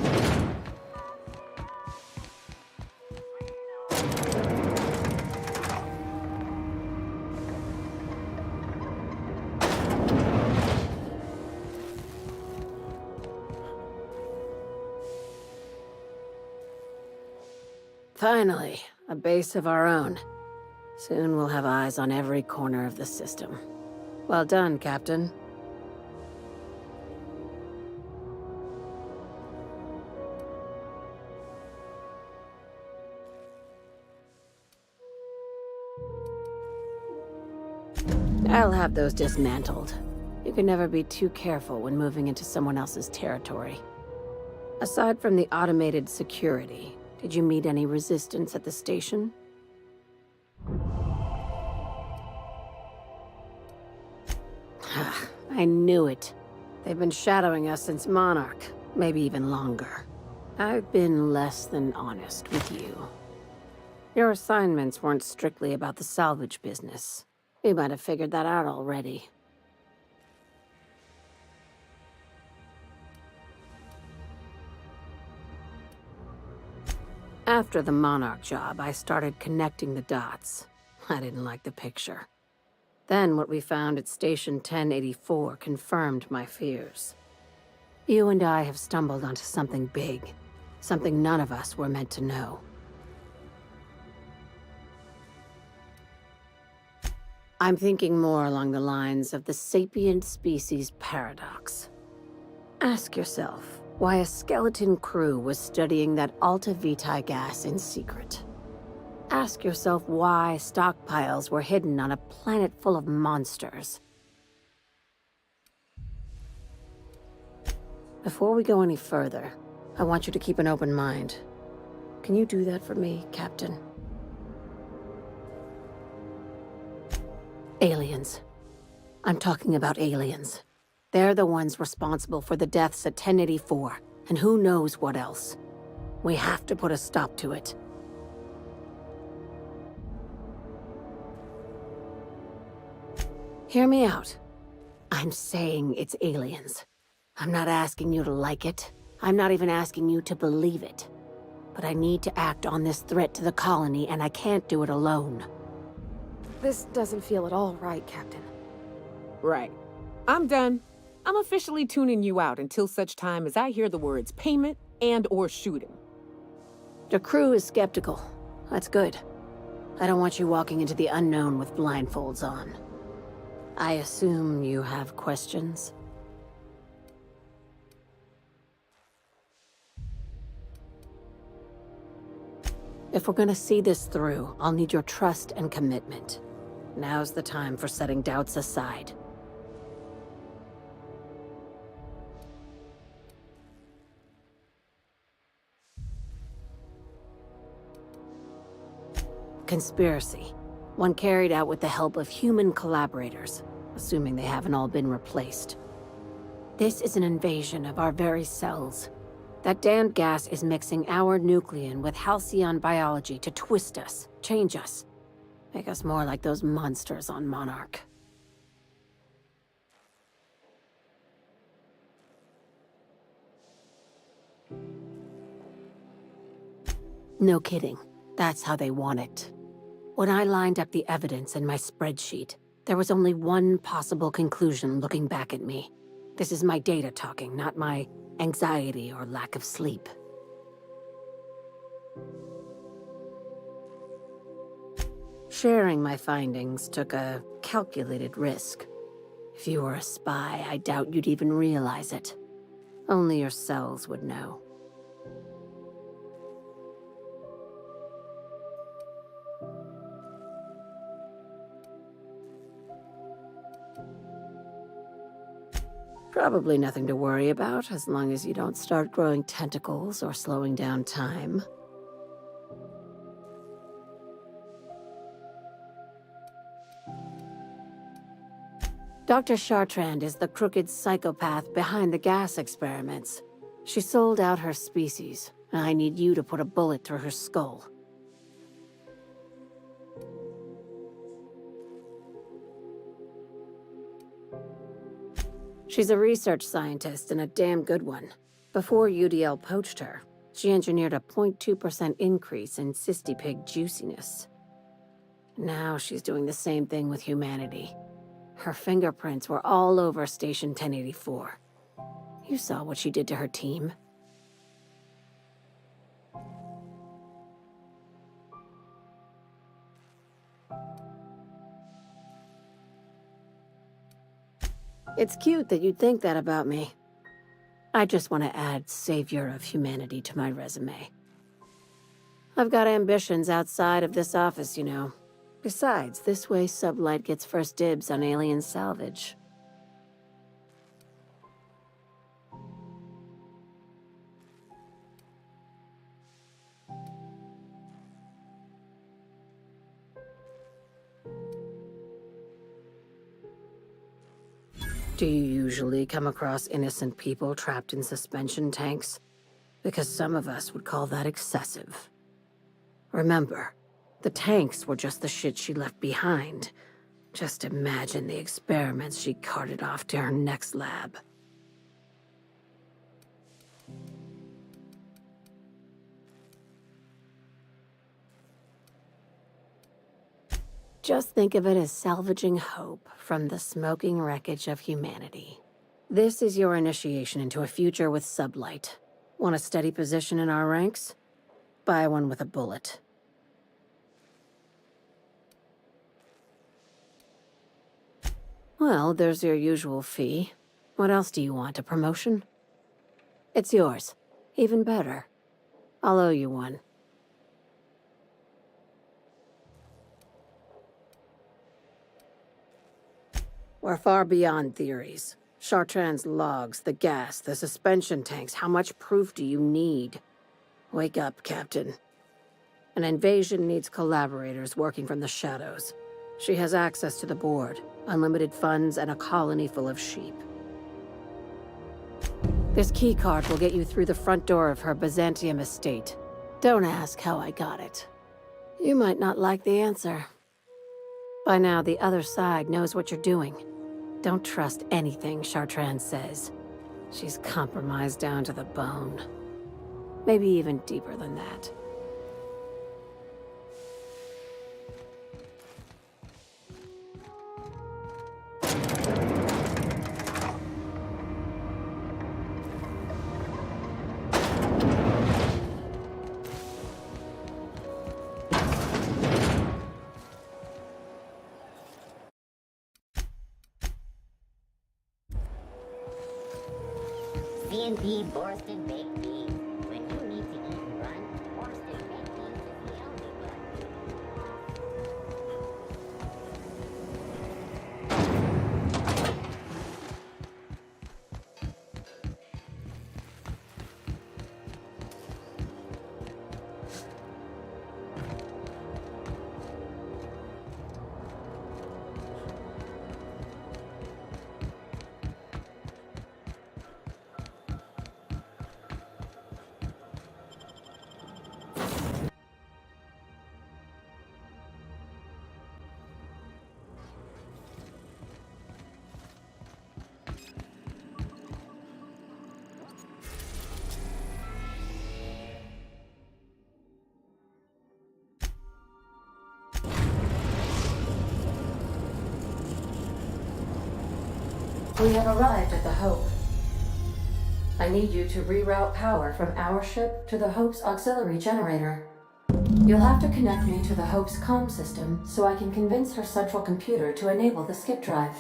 Finally, a base of our own. Soon we'll have eyes on every corner of the system. Well done, Captain. I'll have those dismantled. You can never be too careful when moving into someone else's territory. Aside from the automated security, did you meet any resistance at the station? I knew it. They've been shadowing us since Monarch, maybe even longer. I've been less than honest with you. Your assignments weren't strictly about the salvage business. You might have figured that out already. After the Monarch job, I started connecting the dots. I didn't like the picture. Then what we found at Station 1084 confirmed my fears. You and I have stumbled onto something big. Something none of us were meant to know. I'm thinking more along the lines of the sapient species paradox. Ask yourself why a skeleton crew was studying that Alta Vitae gas in secret. Ask yourself why stockpiles were hidden on a planet full of monsters. Before we go any further, I want you to keep an open mind. Can you do that for me, Captain? Aliens. I'm talking about aliens. They're the ones responsible for the deaths at 1084, and who knows what else. We have to put a stop to it. Hear me out. I'm saying it's aliens. I'm not asking you to like it. I'm not even asking you to believe it. But I need to act on this threat to the colony, and I can't do it alone. This doesn't feel at all right, Captain. Right. I'm done. I'm officially tuning you out until such time as I hear the words payment and/or shooting. The crew is skeptical. That's good. I don't want you walking into the unknown with blindfolds on. I assume you have questions? If we're gonna see this through, I'll need your trust and commitment. Now's the time for setting doubts aside. Conspiracy. One carried out with the help of human collaborators, assuming they haven't all been replaced. This is an invasion of our very cells. That damned gas is mixing our nucleon with halcyon biology to twist us, change us, make us more like those monsters on Monarch. No kidding. That's how they want it. When I lined up the evidence in my spreadsheet, there was only one possible conclusion looking back at me. This is my data talking, not my anxiety or lack of sleep. Sharing my findings took a calculated risk. If you were a spy, I doubt you'd even realize it. Only your cells would know. Probably nothing to worry about, as long as you don't start growing tentacles or slowing down time. Dr. Chartrand is the crooked psychopath behind the gas experiments. She sold out her species, and I need you to put a bullet through her skull. She's a research scientist and a damn good one. Before UDL poached her, she engineered a 0.2% increase in cystipig juiciness. Now she's doing the same thing with humanity. Her fingerprints were all over Station 1084. You saw what she did to her team. It's cute that you'd think that about me. I just want to add Savior of Humanity to my resume. I've got ambitions outside of this office, you know. Besides, this way Sublight gets first dibs on alien salvage. Do you usually come across innocent people trapped in suspension tanks? Because some of us would call that excessive. Remember, the tanks were just the shit she left behind. Just imagine the experiments she carted off to her next lab. Just think of it as salvaging hope from the smoking wreckage of humanity. This is your initiation into a future with Sublight. Want a steady position in our ranks? Buy one with a bullet. Well, there's your usual fee. What else do you want, a promotion? It's yours. Even better. I'll owe you one. We're far beyond theories. Chartrand's logs, the gas, the suspension tanks, how much proof do you need? Wake up, Captain. An invasion needs collaborators working from the shadows. She has access to the board, unlimited funds, and a colony full of sheep. This keycard will get you through the front door of her Byzantium estate. Don't ask how I got it. You might not like the answer. By now, the other side knows what you're doing. Don't trust anything Chartrand says. She's compromised down to the bone. Maybe even deeper than that. C&D Borsted Baked Beans. When you need to eat and run, Borsted Baked Beans is the only one. We have arrived at the Hope. I need you to reroute power from our ship to the Hope's auxiliary generator. You'll have to connect me to the Hope's comm system so I can convince her central computer to enable the skip drive.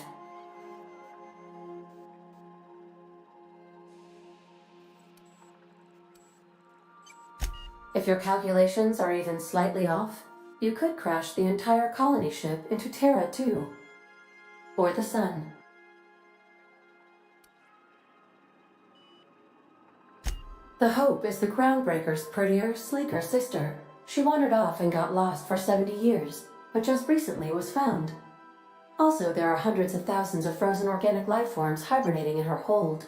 If your calculations are even slightly off, you could crash the entire colony ship into Terra 2. Or the Sun. The Hope is the Groundbreaker's prettier, sleeker sister. She wandered off and got lost for 70 years, but just recently was found. Also, there are hundreds of thousands of frozen organic life forms hibernating in her hold.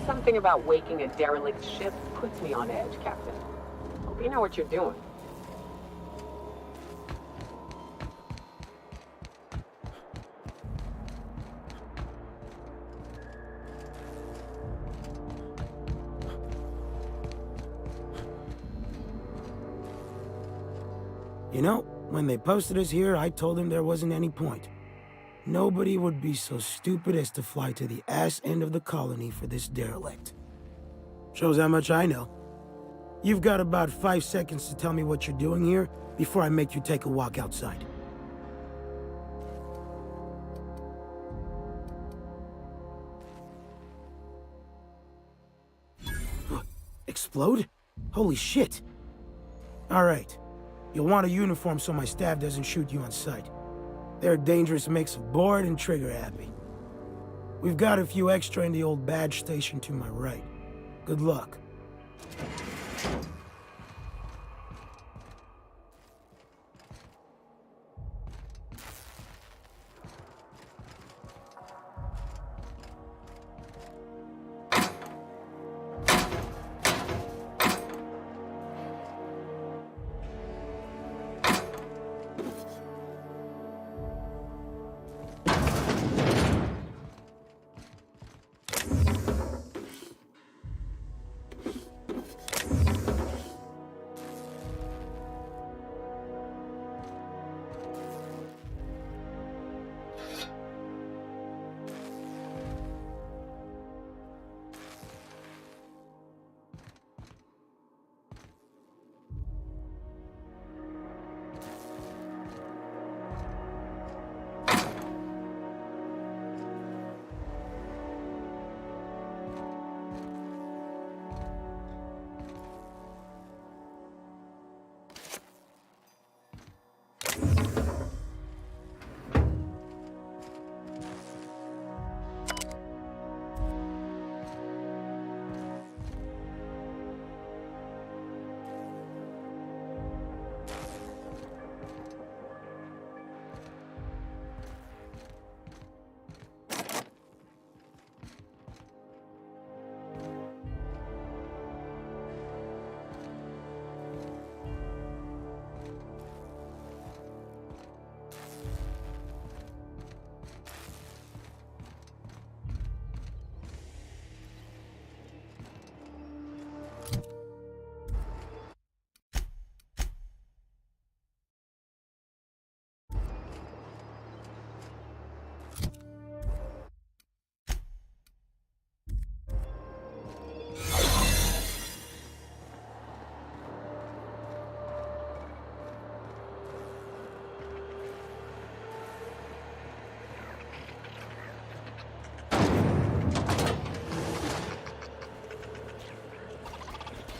Something about waking a derelict ship puts me on edge, Captain. Hope you know what you're doing. You know, when they posted us here, I told them there wasn't any point. Nobody would be so stupid as to fly to the ass end of the colony for this derelict. Shows how much I know. You've got about 5 seconds to tell me what you're doing here before I make you take a walk outside. Explode? Holy shit. All right. You'll want a uniform so my staff doesn't shoot you on sight. They're a dangerous mix of bored and trigger-happy. We've got a few extra in the old badge station to my right. Good luck.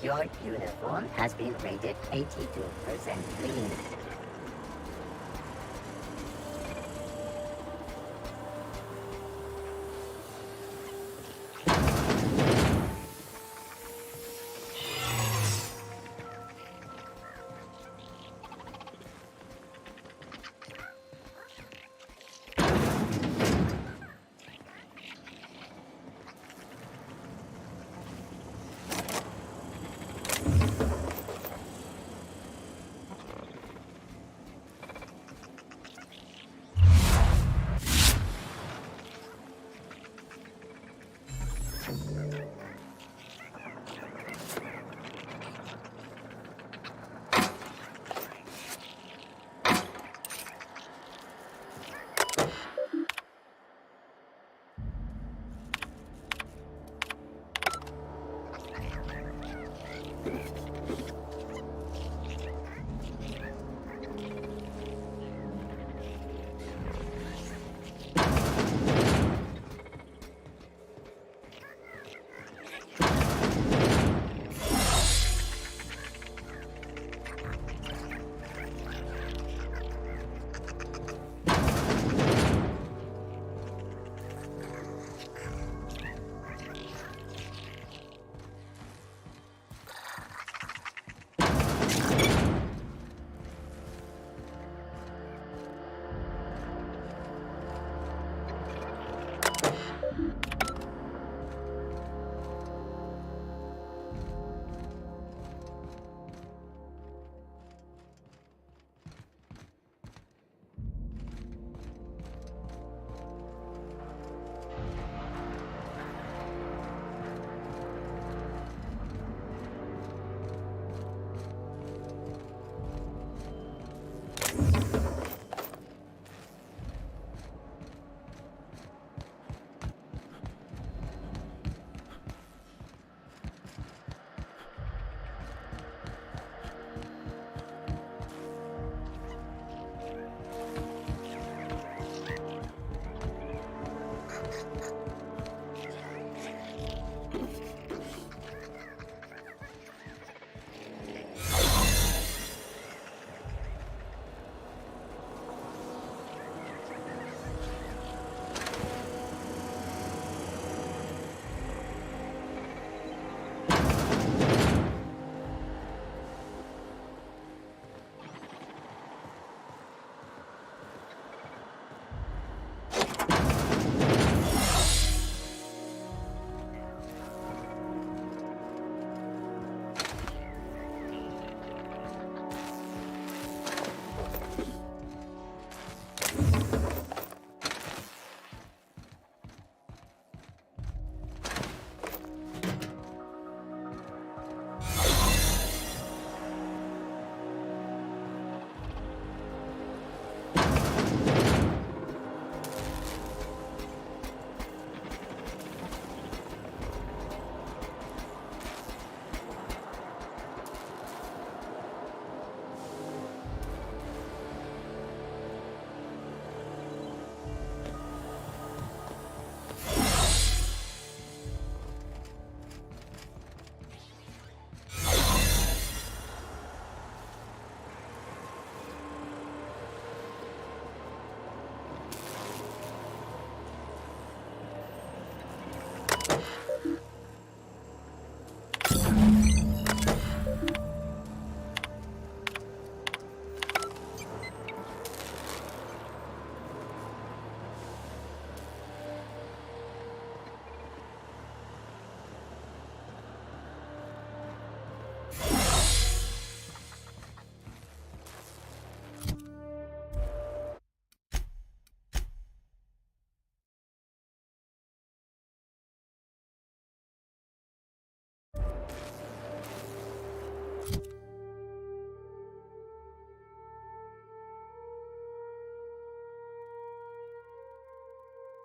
Your uniform has been rated 82% clean.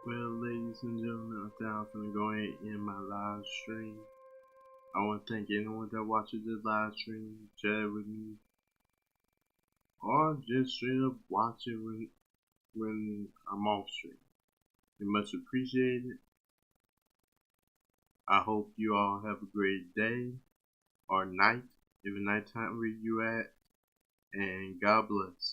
Well, ladies and gentlemen, I think I'm gonna go ahead and end my live stream. I want to thank anyone that watches this live stream, chat with me, or just straight up watch it when I'm off stream. It's much appreciated. I hope you all have a great day or night, if nighttime where you at, and God bless.